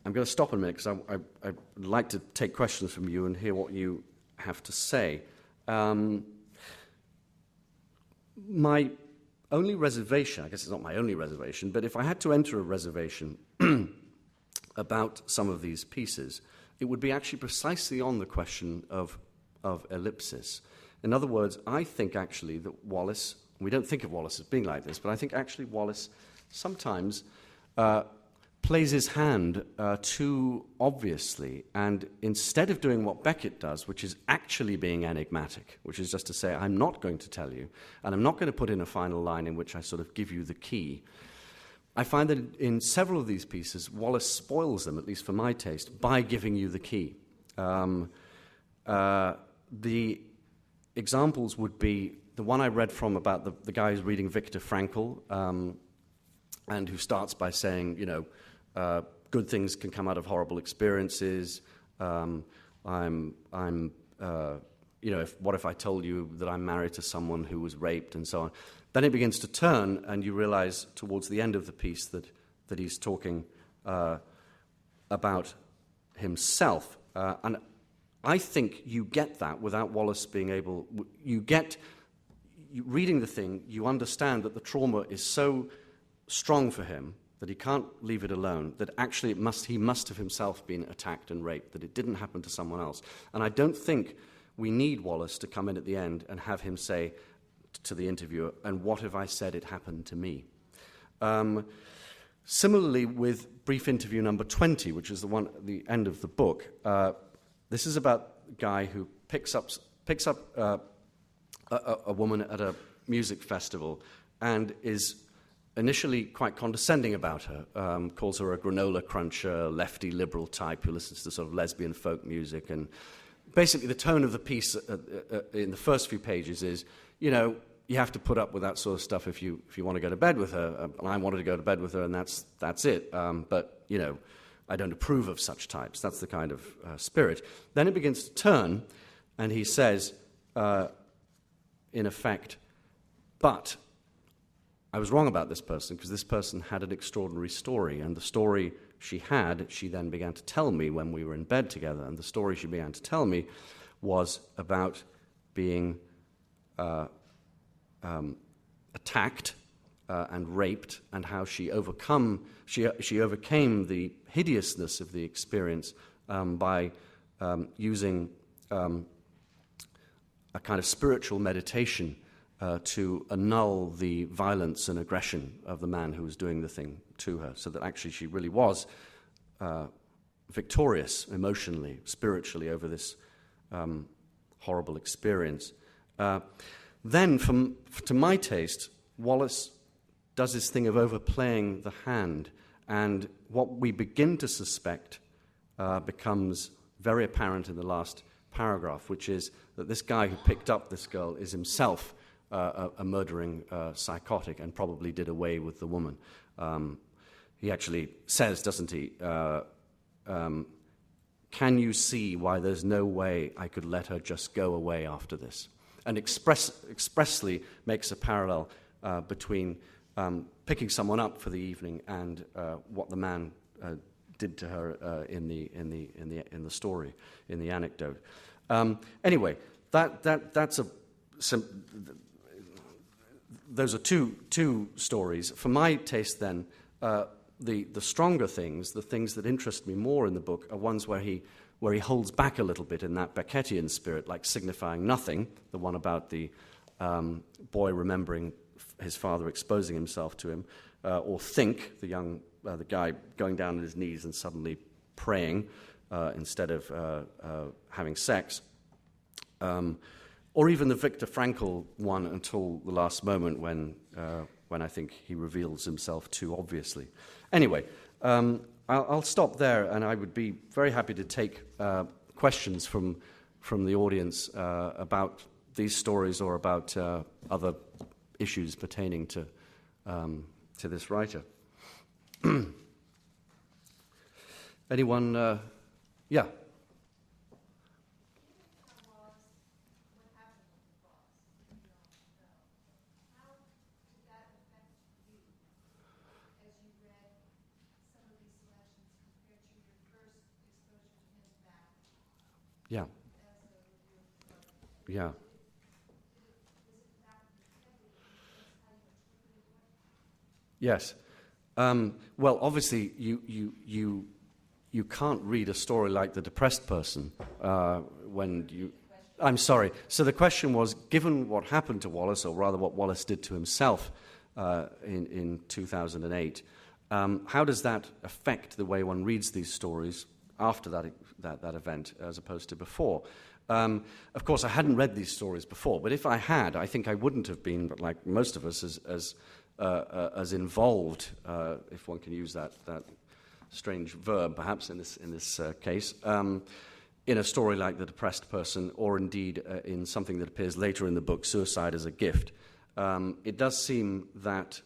going to stop in a minute because I'd like to take questions from you and hear what you have to say. My only reservation, I guess it's not my only reservation, but if I had to enter a reservation about some of these pieces, it would be actually precisely on the question of ellipsis. In other words, I think actually that Wallace, we don't think of Wallace as being like this, but I think actually Wallace sometimes plays his hand too obviously, and instead of doing what Beckett does, which is actually being enigmatic, which is just to say, I'm not going to tell you, and I'm not going to put in a final line in which I sort of give you the key, I find that in several of these pieces, Wallace spoils them, at least for my taste, by giving you the key. The examples would be the one I read from about the guy who's reading Viktor Frankl, and who starts by saying, good things can come out of horrible experiences. What if I told you that I'm married to someone who was raped, and so on. Then it begins to turn, and you realize towards the end of the piece that he's talking about himself. And I think you get that without Wallace being able... reading the thing, you understand that the trauma is so strong for him that he can't leave it alone, that actually he must have himself been attacked and raped, that it didn't happen to someone else. And I don't think we need Wallace to come in at the end and have him say to the interviewer, and what if I said it happened to me? Similarly with brief interview number 20, which is the one at the end of the book, this is about guy who picks up a woman at a music festival and is initially quite condescending about her, calls her a granola cruncher, lefty liberal type who listens to sort of lesbian folk music. And basically the tone of the piece in the first few pages is, you know, you have to put up with that sort of stuff if you want to go to bed with her. And I wanted to go to bed with her, and that's it. But, you know, I don't approve of such types. That's the kind of spirit. Then it begins to turn, and he says, in effect, but I was wrong about this person because this person had an extraordinary story, and the story she then began to tell me when we were in bed together, and the story she began to tell me was about being attacked and raped, and how she overcame the hideousness of the experience by using a kind of spiritual meditation to annul the violence and aggression of the man who was doing the thing to her, so that actually she really was victorious emotionally, spiritually over this horrible experience. Then, to my taste, Wallace does this thing of overplaying the hand, and what we begin to suspect becomes very apparent in the last paragraph, which is that this guy who picked up this girl is himself a murdering psychotic and probably did away with the woman. He actually says, doesn't he, can you see why there's no way I could let her just go away after this? And expressly makes a parallel between picking someone up for the evening and what the man did to her in the story, in the anecdote. Anyway, those are two stories. For my taste, then, the stronger things, the things that interest me more in the book, are ones where he holds back a little bit in that Beckettian spirit, like Signifying Nothing, the one about the boy remembering his father exposing himself to him, or Think, the guy going down on his knees and suddenly praying instead of having sex, or even the Viktor Frankl one, Until the Last Moment, when I think he reveals himself too obviously. Anyway, I'll stop there, and I would be very happy to take questions from the audience about these stories or about other issues pertaining to this writer. Anyone? Yeah. Yeah. Yeah. Yes. Well, obviously, you can't read a story like The Depressed Person when you... I'm sorry. So the question was, given what happened to Wallace, or rather what Wallace did to himself in 2008, how does that affect the way one reads these stories after that event as opposed to before? Of course, I hadn't read these stories before, but if I had, I think I wouldn't have been, like most of us, as involved, if one can use that strange verb, perhaps in this case, in a story like The Depressed Person, or indeed in something that appears later in the book, Suicide as a Gift. It does seem that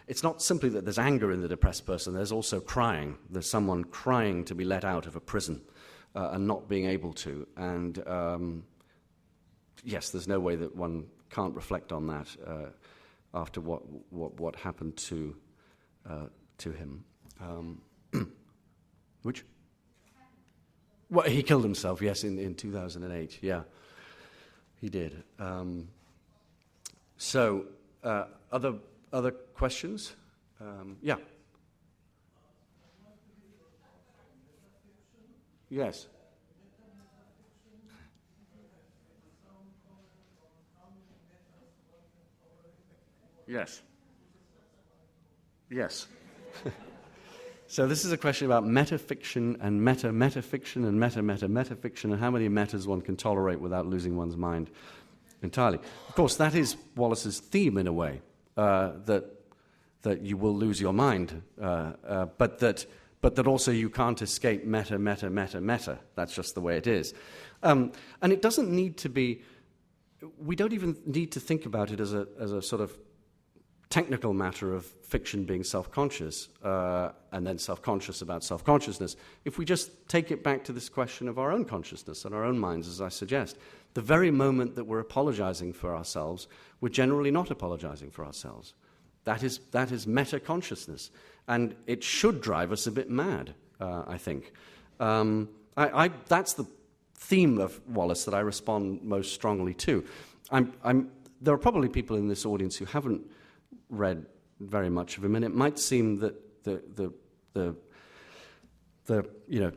it's not simply that there's anger in The Depressed Person, there's also crying. There's someone crying to be let out of a prison and not being able to. And yes, there's no way that one can't reflect on that after what happened to him. Which? Well, he killed himself, yes, in 2008. Yeah, he did. So, other questions? Yeah. Yes. Yes. Yes. So this is a question about metafiction and metafiction and metafiction and how many metas one can tolerate without losing one's mind entirely. Of course, that is Wallace's theme in a way, that you will lose your mind, but that also you can't escape meta. That's just the way it is. And it doesn't need to be, we don't even need to think about it as a sort of technical matter of fiction being self-conscious and then self-conscious about self-consciousness. If we just take it back to this question of our own consciousness and our own minds, as I suggest, the very moment that we're apologizing for ourselves, we're generally not apologizing for ourselves. That is meta-consciousness, and it should drive us a bit mad, I think. That's the theme of Wallace that I respond most strongly to. There are probably people in this audience who haven't read very much of him, and it might seem that the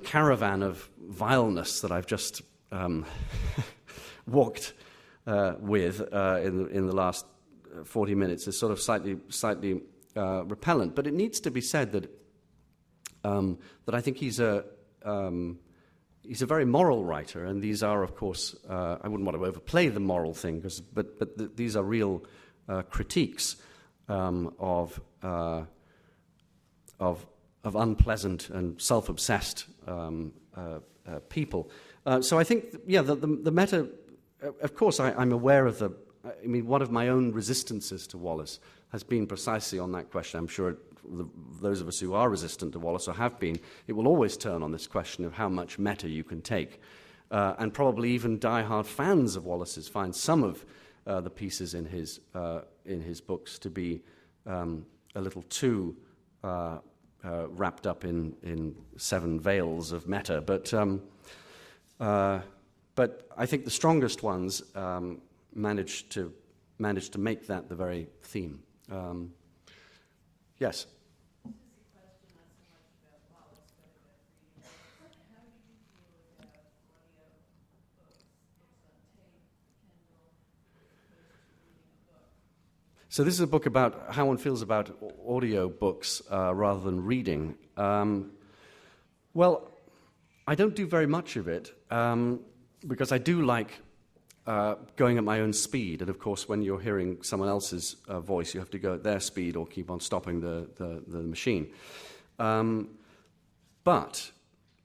caravan of vileness that I've just walked with in the last 40 minutes is sort of slightly repellent. But it needs to be said that I think he's a very moral writer, and these are, of course, I wouldn't want to overplay the moral thing, but these are real critiques of unpleasant and self-obsessed people. So I think, the meta. Of course, I'm aware of one of my own resistances to Wallace has been precisely on that question. I'm sure those of us who are resistant to Wallace or have been, it will always turn on this question of how much meta you can take. And probably even die-hard fans of Wallace's find some of the pieces in his books to be a little too wrapped up in seven veils of meta. But I think the strongest ones managed to make that the very theme. Yes? So this is a book about how one feels about audio books rather than reading. Well, I don't do very much of it because I do like going at my own speed. And of course, when you're hearing someone else's voice, you have to go at their speed or keep on stopping the machine. But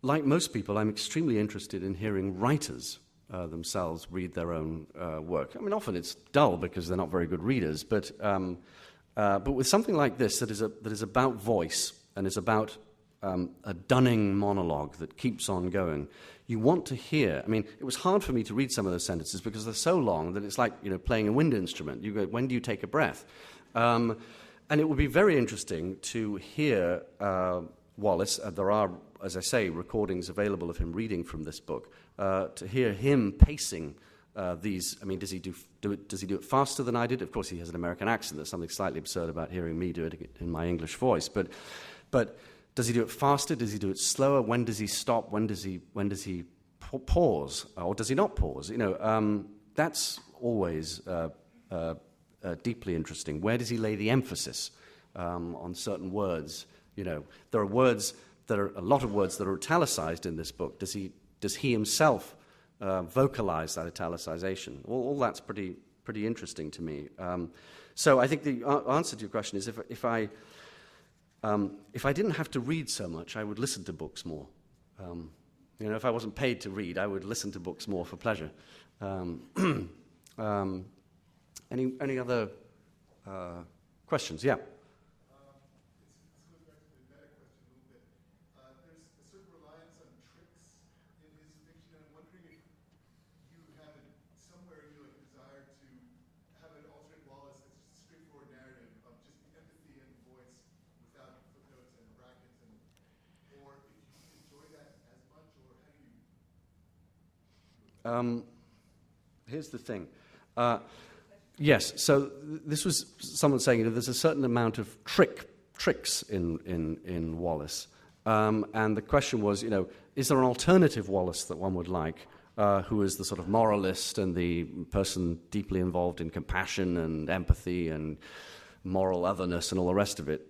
like most people, I'm extremely interested in hearing writers themselves read their own work. I mean, often it's dull because they're not very good readers, but with something like this that is about voice and is about a dunning monologue that keeps on going, you want to hear. I mean, it was hard for me to read some of those sentences because they're so long that it's like playing a wind instrument. You go, when do you take a breath? And it would be very interesting to hear Wallace. There are, as I say, recordings available of him reading from this book. To hear him pacing these. I mean, does he do it faster than I did? Of course, he has an American accent. There's something slightly absurd about hearing me do it in my English voice. But does he do it faster? Does he do it slower? When does he stop? When does he pause? Or does he not pause? That's always deeply interesting. Where does he lay the emphasis on certain words? There are a lot of words that are italicized in this book. Does he himself vocalize that italicization? All that's pretty interesting to me. So I think the answer to your question is if I didn't have to read so much, I would listen to books more. If I wasn't paid to read, I would listen to books more for pleasure. Any other questions? Yeah. Here's the thing. Yes, so this was someone saying there's a certain amount of tricks in Wallace. And the question was, is there an alternative Wallace that one would like, who is the sort of moralist and the person deeply involved in compassion and empathy and moral otherness and all the rest of it?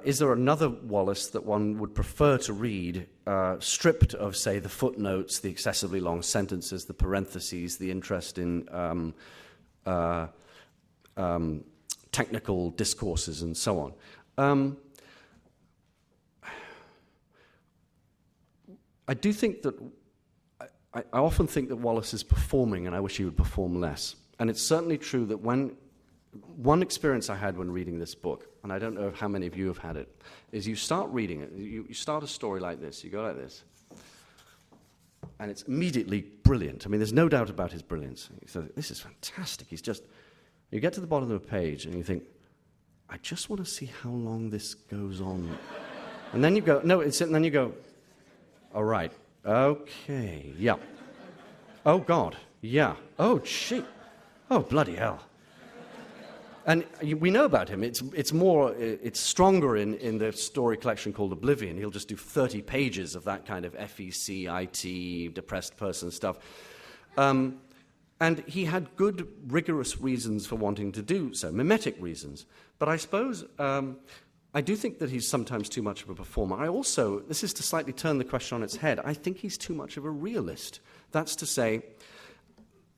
is there another Wallace that one would prefer to read, stripped of, say, the footnotes, the excessively long sentences, the parentheses, the interest in technical discourses, and so on? I do think that I often think that Wallace is performing, and I wish he would perform less. And it's certainly true that one experience I had when reading this book, and I don't know how many of you have had it, is you start reading it, you start a story like this, you go like this, and it's immediately brilliant. I mean, there's no doubt about his brilliance. So this is fantastic. You get to the bottom of the page, and you think, I just want to see how long this goes on. And then you go, and then you go, all right. Okay, yeah. Oh, God, yeah. Oh, shit. Oh, bloody hell. And we know about him. It's stronger in the story collection called Oblivion. He'll just do 30 pages of that kind of FEC, IT, depressed person stuff. And he had good, rigorous reasons for wanting to do so, mimetic reasons. But I suppose I do think that he's sometimes too much of a performer. This is to slightly turn the question on its head, I think he's too much of a realist. That's to say,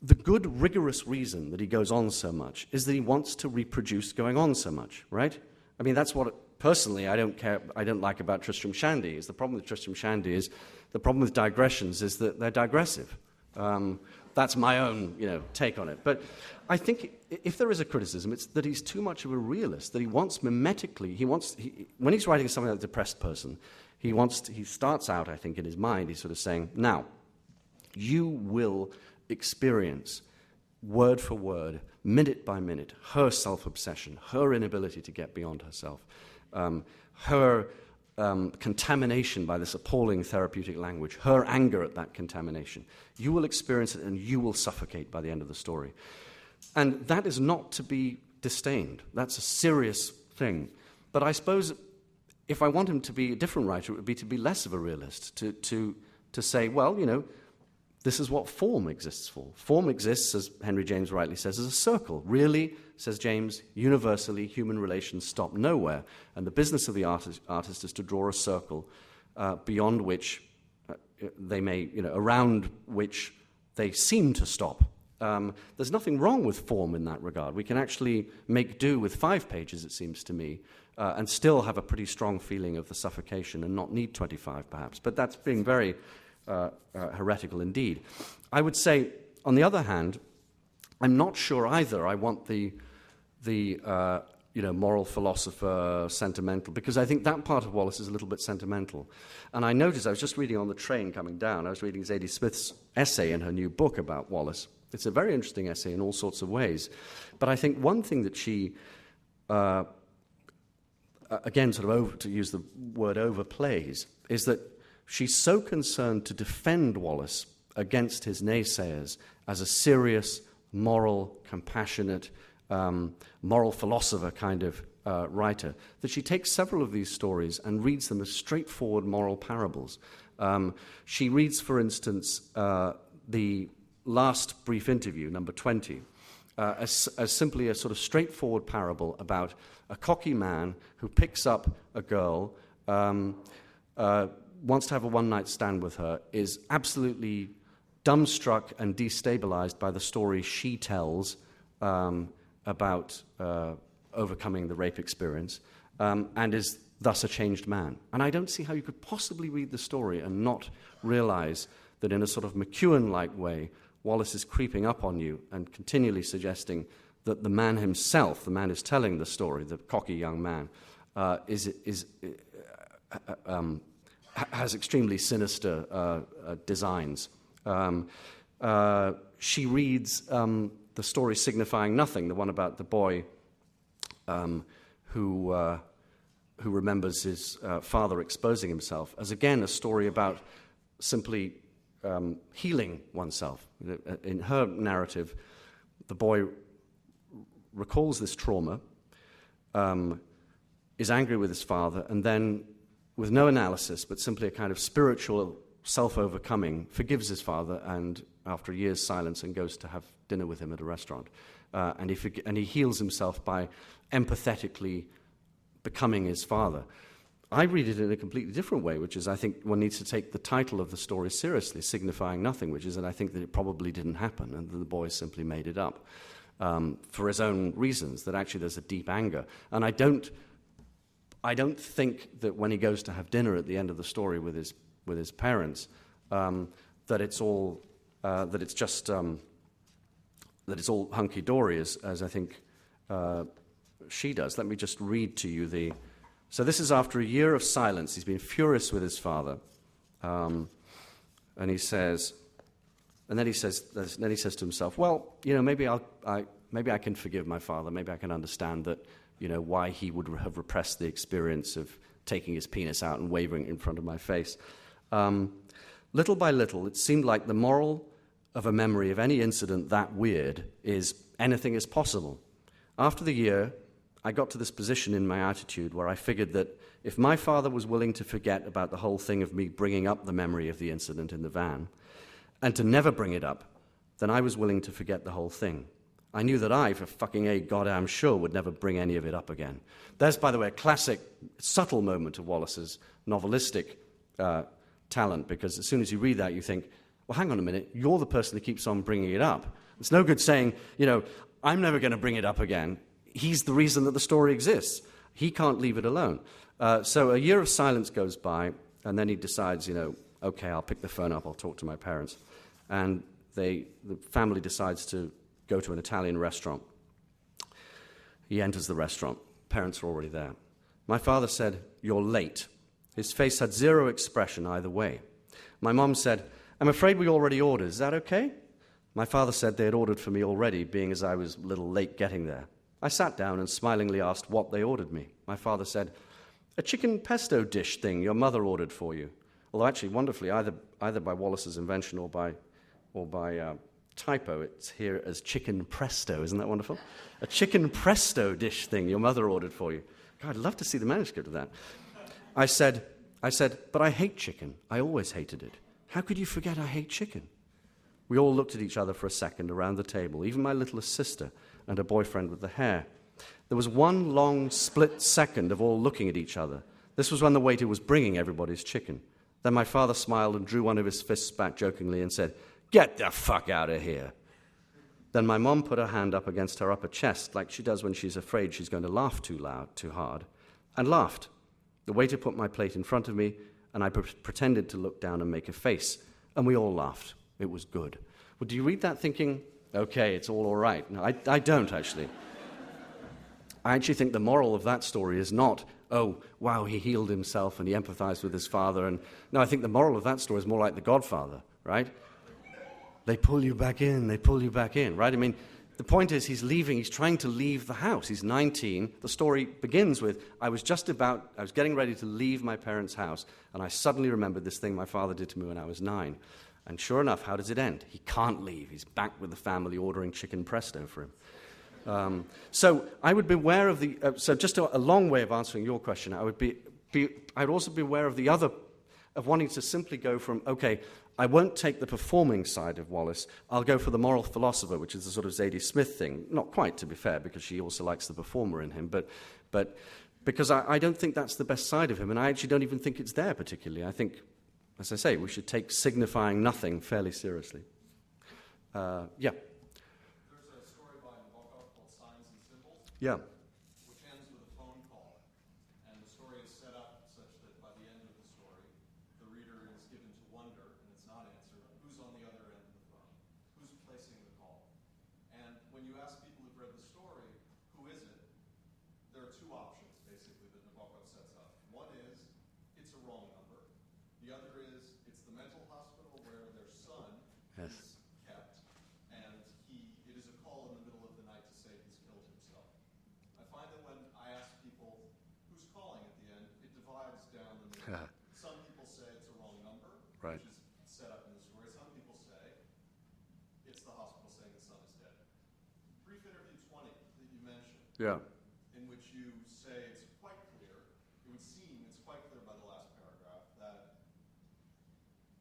the good, rigorous reason that he goes on so much is that he wants to reproduce going on so much, right? I mean, that's what, personally, I don't like about Tristram Shandy. The problem with Tristram Shandy is, the problem with digressions is that they're digressive. That's my own, take on it. But I think if there is a criticism, it's that he's too much of a realist, that he wants mimetically, when he's writing something like a depressed person, he starts out, I think, in his mind, he's sort of saying, now, you will experience, word for word, minute by minute, her self-obsession, her inability to get beyond herself, her contamination by this appalling therapeutic language, her anger at that contamination. You will experience it and you will suffocate by the end of the story. And that is not to be disdained. That's a serious thing. But I suppose if I want him to be a different writer, it would be to be less of a realist, to say, well, this is what form exists for. Form exists, as Henry James rightly says, as a circle. Really, says James, universally, human relations stop nowhere. And the business of the artist is to draw a circle beyond which they may, around which they seem to stop. There's nothing wrong with form in that regard. We can actually make do with 5 pages, it seems to me, and still have a pretty strong feeling of the suffocation and not need 25, perhaps. But that's being very heretical indeed. I would say, on the other hand, I'm not sure either I want the moral philosopher, sentimental, because I think that part of Wallace is a little bit sentimental. And I noticed, I was just reading on the train coming down, I was reading Zadie Smith's essay in her new book about Wallace. It's a very interesting essay in all sorts of ways. But I think one thing that she, again, to use the word overplays, is that she's so concerned to defend Wallace against his naysayers as a serious, moral, compassionate, moral philosopher kind of writer, that she takes several of these stories and reads them as straightforward moral parables. She reads, for instance, the last brief interview, number 20, as simply a sort of straightforward parable about a cocky man who picks up a girl, wants to have a one-night stand with her, is absolutely dumbstruck and destabilized by the story she tells about overcoming the rape experience, and is thus a changed man. And I don't see how you could possibly read the story and not realize that in a sort of McEwan-like way, Wallace is creeping up on you and continually suggesting that the man himself, the man who's telling the story, the cocky young man, has extremely sinister designs. She reads the story signifying nothing, the one about the boy who remembers his father exposing himself, as again a story about simply healing oneself. In her narrative, the boy recalls this trauma, is angry with his father, and then, with no analysis, but simply a kind of spiritual self-overcoming, forgives his father, and after a year's silence, and goes to have dinner with him at a restaurant. And he heals himself by empathetically becoming his father. I read it in a completely different way, which is I think one needs to take the title of the story seriously, signifying nothing, which is that I think that it probably didn't happen and that the boy simply made it up for his own reasons, that actually there's a deep anger. And I don't think that when he goes to have dinner at the end of the story with his parents, that it's all hunky-dory, as I think she does. Let me just read to you So this is after a year of silence. He's been furious with his father, and then he says to himself, "Well, maybe I can forgive my father. Maybe I can understand that, why he would have repressed the experience of taking his penis out and waving it in front of my face." Little by little, it seemed like the moral of a memory of any incident that weird is anything is possible. After the year, I got to this position in my attitude where I figured that if my father was willing to forget about the whole thing of me bringing up the memory of the incident in the van, and to never bring it up, then I was willing to forget the whole thing. I knew that I, for fucking a goddamn sure, would never bring any of it up again. There's, by the way, a classic, subtle moment of Wallace's novelistic talent, because as soon as you read that, you think, well, hang on a minute, you're the person that keeps on bringing it up. It's no good saying, I'm never going to bring it up again. He's the reason that the story exists. He can't leave it alone. So a year of silence goes by, and then he decides, okay, I'll pick the phone up, I'll talk to my parents. And the family decides to go to an Italian restaurant. He enters the restaurant. Parents are already there. My father said, "You're late." His face had zero expression either way. My mom said, "I'm afraid we already ordered. Is that okay?" My father said they had ordered for me already, being as I was a little late getting there. I sat down and smilingly asked what they ordered me. My father said, "A chicken pesto dish thing your mother ordered for you." Although actually, wonderfully, either by Wallace's invention or by typo, it's here as chicken presto. Isn't that wonderful? A chicken presto dish thing your mother ordered for you. God, I'd love to see the manuscript of that. I said, "But I hate chicken. I always hated it. How could you forget I hate chicken?" We all looked at each other for a second around the table, even my littlest sister and her boyfriend with the hair. There was one long split second of all looking at each other. This was when the waiter was bringing everybody's chicken. Then my father smiled and drew one of his fists back jokingly and said, "Get the fuck out of here." Then my mom put her hand up against her upper chest, like she does when she's afraid she's going to laugh too loud, too hard, and laughed. The waiter put my plate in front of me, and I pretended to look down and make a face, and we all laughed. It was good. Well, do you read that thinking, okay, it's all right? No, I don't, actually. I actually think the moral of that story is not, oh, wow, he healed himself and he empathized with his father. And no, I think the moral of that story is more like The Godfather, right? They pull you back in, right? I mean, the point is he's leaving, he's trying to leave the house. He's 19. The story begins with, I was getting ready to leave my parents' house, and I suddenly remembered this thing my father did to me when I was 9. And sure enough, how does it end? He can't leave. He's back with the family ordering chicken presto for him. So I would beware of the... so just a long way of answering your question, I'd also be aware of the other... of wanting to simply go from, okay, I won't take the performing side of Wallace. I'll go for the moral philosopher, which is the sort of Zadie Smith thing. Not quite, to be fair, because she also likes the performer in him. But because I don't think that's the best side of him, and I actually don't even think it's there particularly. I think... as I say, we should take signifying nothing fairly seriously. Yeah. There's a story by Nabokov called Signs and Symbols, Yeah. which ends with a phone call. And the story is set up such that by the end of the story, the reader is given to wonder, and it's not answered, who's on the other end of the phone? Who's placing the call? And when you ask people who've read the story, who is it? There are two options, basically, that Nabokov sets up. One is, it's a wrong number. The other is, it's the mental hospital where their son Yes. is kept, and it is a call in the middle of the night to say he's killed himself. I find that when I ask people who's calling at the end, it divides down the middle. Some people say it's a wrong number, Right. which is set up in the story. Some people say it's the hospital saying the son is dead. Brief interview 20 that you mentioned, Yeah. in which you say it's quite clear, it would seem it's quite clear by the last paragraph, that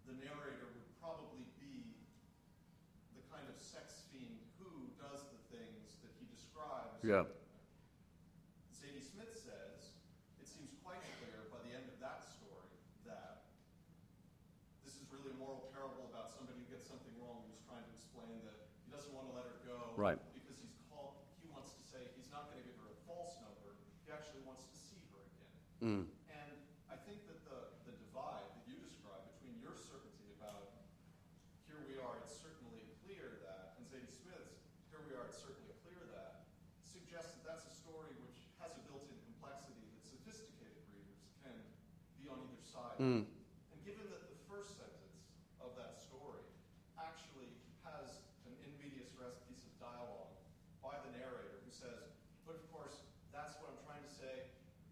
the narrator would probably be the kind of sex fiend who does the things that he describes. Yeah. Zadie Smith says Right. because he wants to say he's not going to give her a false number. He actually wants to see her again. And I think that the divide that you describe between your certainty about here we are, it's certainly clear that, and Zadie Smith's here we are, it's certainly clear that, suggests that that's a story which has a built-in complexity that sophisticated readers can be on either side. And given that the first sentence of that story actually has an in medias res piece of dialogue by the narrator who says, but of course, that's what I'm trying to say.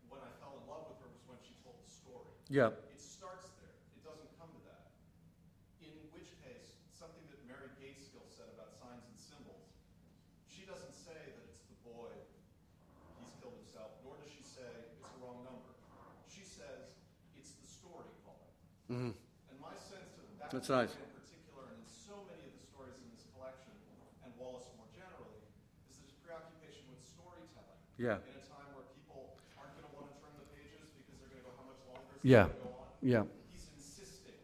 When I fell in love with her was when she told the story. Yeah. It starts there. It doesn't come to that. In which case, something that Mary Gateskill said about signs and symbols, she doesn't say that it's the boy, he's killed himself, nor does she say it's a wrong number. She says it's the story calling. And my sense of that That's nice. in particular, and in so many of the stories in this collection, and Wallace more generally, is this preoccupation with storytelling. Yeah. In a time where people aren't going to want to turn the pages because they're going to go, how much longer is Yeah. it going to go on? Yeah. He's insisting.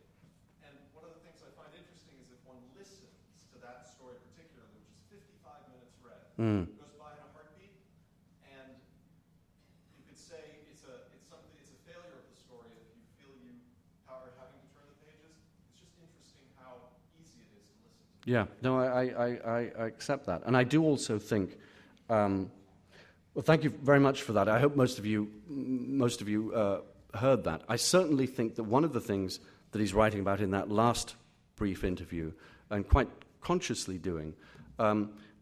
And one of the things I find interesting is if one listens to that story particularly, which is 55 minutes read, goes by in a heartbeat, and you could say it's a failure of the story if you feel you are having to turn the pages. It's just interesting how easy it is to listen to. Yeah, no, I accept that. And I do also think, well, thank you very much for that. I hope most of you heard that. I certainly think that one of the things that he's writing about in that last brief interview, and quite consciously doing,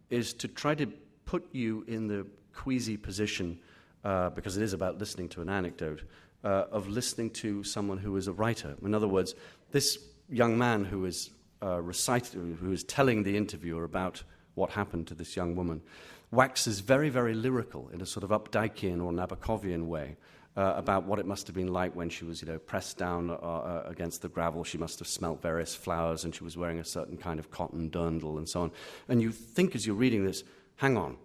is to try to put you in the queasy position, because it is about listening to an anecdote, of listening to someone who is a writer. In other words, this young man who is who is telling the interviewer about what happened to this young woman, waxes very, very lyrical in a sort of Updikean or Nabokovian way about what it must have been like when she was, pressed down against the gravel. She must have smelt various flowers, and she was wearing a certain kind of cotton dirndl and so on. And you think as you're reading this, hang on,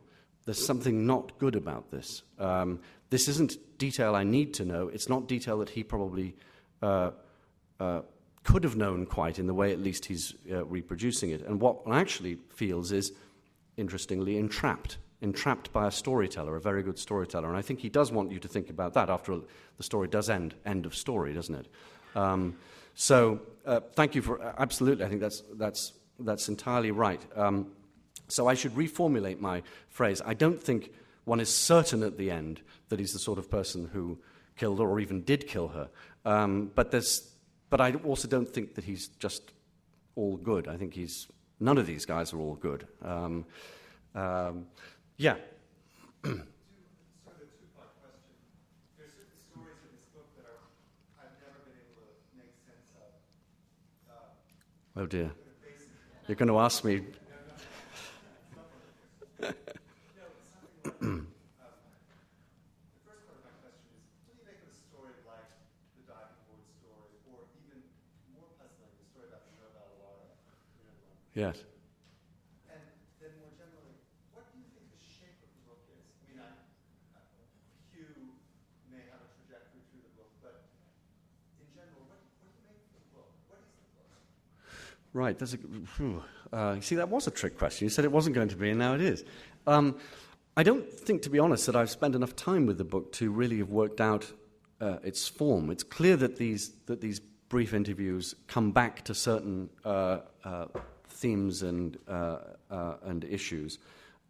there's something not good about this. This isn't detail I need to know. It's not detail that he probably could have known quite in the way at least he's reproducing it. And what one actually feels is, interestingly, entrapped by a storyteller, a very good storyteller. And I think he does want you to think about that. After all, the story does end of story, doesn't it? So thank you for, absolutely, I think that's entirely right. So I should reformulate my phrase. I don't think one is certain at the end that he's the sort of person who killed her or even did kill her. But I also don't think that he's just all good. I think none of these guys are all good. Yeah. Sort of a two-part question. There are certain stories in this book that I've never been able to make sense of. Oh dear. You're going to ask me. No, it's something like, the first part of my question is, what do you make of a story like the diving board story, or even more puzzling, the story about the Nobel laureate? Yes. And then more generally, what do you think the shape of the book is? I mean, Hugh may have a trajectory through the book, but in general, what do you make of the book? What is the book? Right. You see, that was a trick question. You said it wasn't going to be, and now it is. I don't think, to be honest, that I've spent enough time with the book to really have worked out its form. It's clear that these brief interviews come back to certain themes and issues.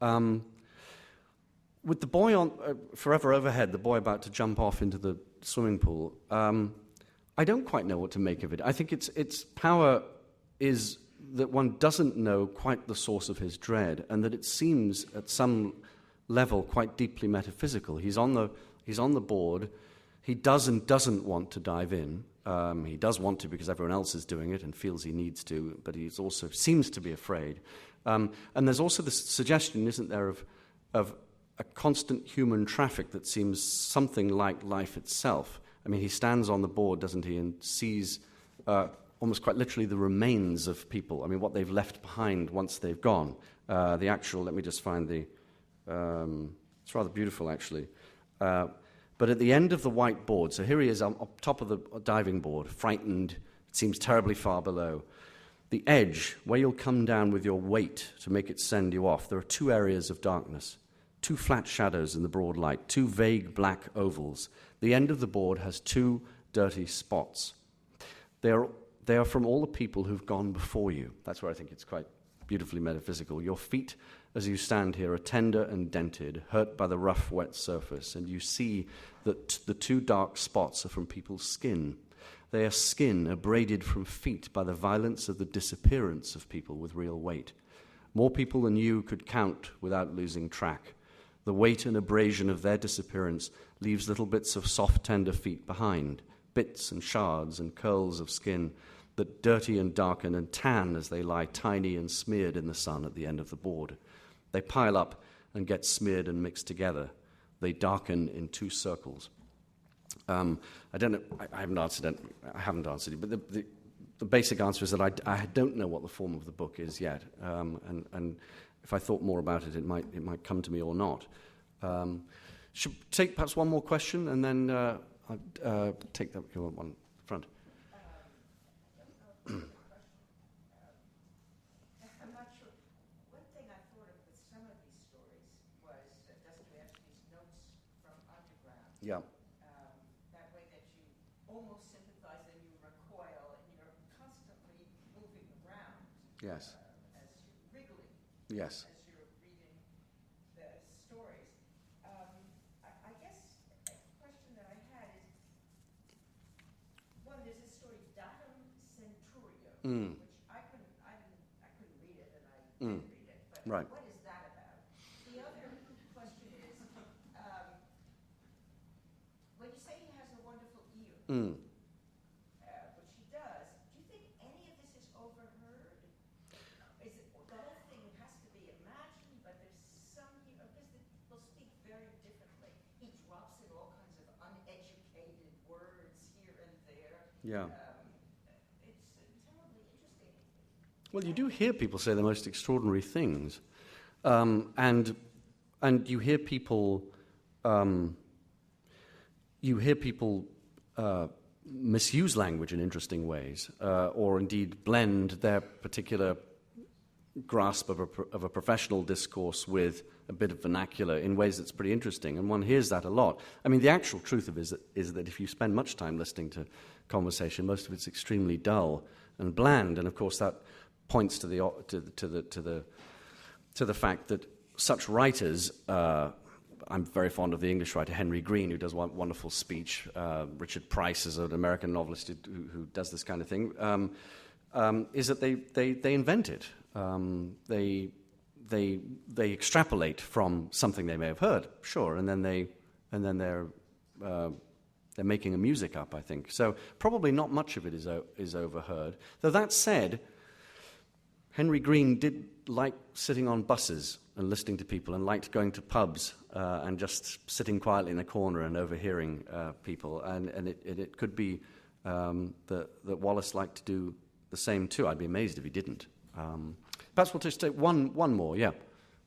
With the boy on forever overhead, the boy about to jump off into the swimming pool, I don't quite know what to make of it. I think its power is that one doesn't know quite the source of his dread, and that it seems at some level quite deeply metaphysical. He's on the board. He does and doesn't want to dive in. He does want to because everyone else is doing it and feels he needs to, but he also seems to be afraid. And there's also this suggestion, isn't there, of a constant human traffic that seems something like life itself. I mean, he stands on the board, doesn't he, and sees almost quite literally the remains of people. I mean, what they've left behind once they've gone. The actual, let me just find it's rather beautiful, actually. But at the end of the whiteboard, so here he is on top of the diving board, frightened, it seems terribly far below. the edge, where you'll come down with your weight to make it send you off, there are two areas of darkness, two flat shadows in the broad light, two vague black ovals. The end of the board has two dirty spots. They are from all the people who've gone before you. That's where I think it's quite beautifully metaphysical. Your feet, as you stand here, are tender and dented, hurt by the rough, wet surface, and you see that the two dark spots are from people's skin. They are skin abraded from feet by the violence of the disappearance of people with real weight. More people than you could count without losing track. The weight and abrasion of their disappearance leaves little bits of soft, tender feet behind, bits and shards and curls of skin that dirty and darken and tan as they lie tiny and smeared in the sun at the end of the board. They pile up and get smeared and mixed together. They darken in two circles. I don't know. I haven't answered it. But the basic answer is that I don't know what the form of the book is yet. And if I thought more about it, it might come to me or not. Should take perhaps one more question, and then I'll take that one front. I'm not sure. One thing I thought of with some of these stories was Dostoevsky's notes from underground. Yeah. That way that you almost sympathize and you recoil and you're constantly moving around. Yes. As you're wriggling. Yes. As you're reading the stories. I guess a question that I had is, one, there's a story, Datum Centurio, which I couldn't read it, and I didn't read it. But Right. what is that about? The other question is, when you say he has a wonderful ear, which he does, do you think any of this is overheard? Is it the whole thing has to be imagined, but there's some here, because the people speak very differently. He drops in all kinds of uneducated words here and there. Yeah. It's terribly interesting. Well, you do hear people say the most extraordinary things, and you hear people misuse language in interesting ways, or indeed blend their particular grasp of a professional discourse with a bit of vernacular in ways that's pretty interesting, and one hears that a lot. I mean, the actual truth of it is that if you spend much time listening to conversation, most of it's extremely dull and bland, and of course that points to the fact that such writers. I'm very fond of the English writer Henry Green, who does one wonderful speech. Richard Price is an American novelist who does this kind of thing. Is that they invent it. They extrapolate from something they may have heard, sure, and then they're making a music up, I think. So probably not much of it is overheard. Though that said, Henry Green did like sitting on buses and listening to people, and liked going to pubs and just sitting quietly in a corner and overhearing people. And it could be that Wallace liked to do the same too. I'd be amazed if he didn't. Perhaps we'll just take one more, yeah. Do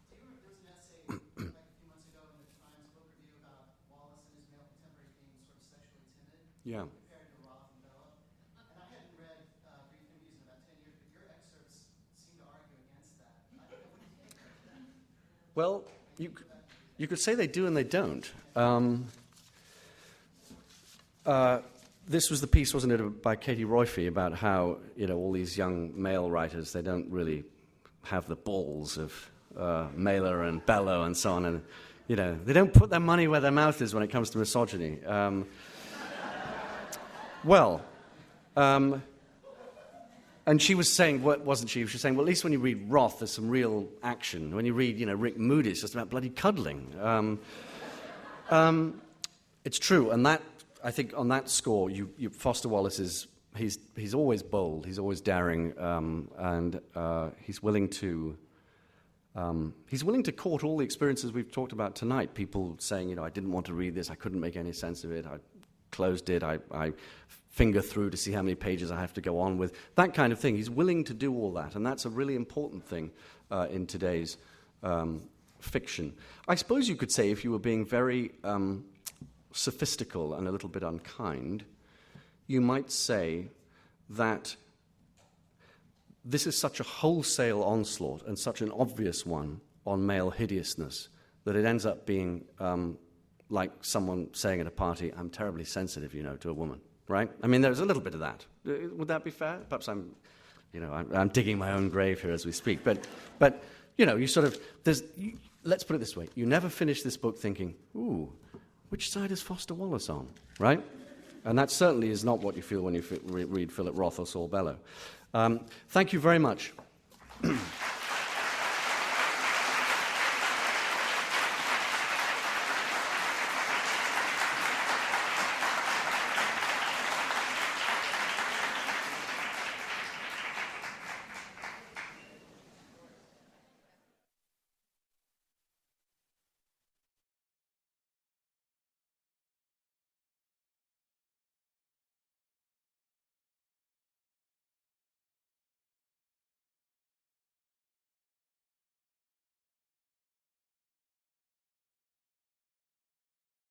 you remember there was an essay like a few months ago in the Times book review about Wallace and his male contemporaries being sort of sexually timid? Yeah. Compared to Roth and Bella. And I hadn't read Brief Interviews in about 10 years, but your excerpts seem to argue against that. What do you think of that? Well, you could say they do and they don't. This was the piece, wasn't it, by Katie Royfey about how, all these young male writers, they don't really have the balls of Mailer and Bellow and so on, and, they don't put their money where their mouth is when it comes to misogyny. And she was saying, wasn't she? She was saying, well, at least when you read Roth, there's some real action. When you read, Rick Moody, it's just about bloody cuddling. It's true, and that, I think, on that score, Foster Wallace is he's always bold, he's always daring, and he's willing to court all the experiences we've talked about tonight. People saying, I didn't want to read this, I couldn't make any sense of it, I closed it, I finger through to see how many pages I have to go on with, that kind of thing. He's willing to do all that, and that's a really important thing in today's fiction. I suppose you could say, if you were being very sophistical and a little bit unkind, you might say that this is such a wholesale onslaught and such an obvious one on male hideousness that it ends up being like someone saying at a party, I'm terribly sensitive, to a woman, right? I mean, there's a little bit of that. Would that be fair? Perhaps I'm digging my own grave here as we speak. But you sort of, let's put it this way. You never finish this book thinking, ooh, which side is Foster Wallace on, right? And that certainly is not what you feel when you read Philip Roth or Saul Bellow. Thank you very much.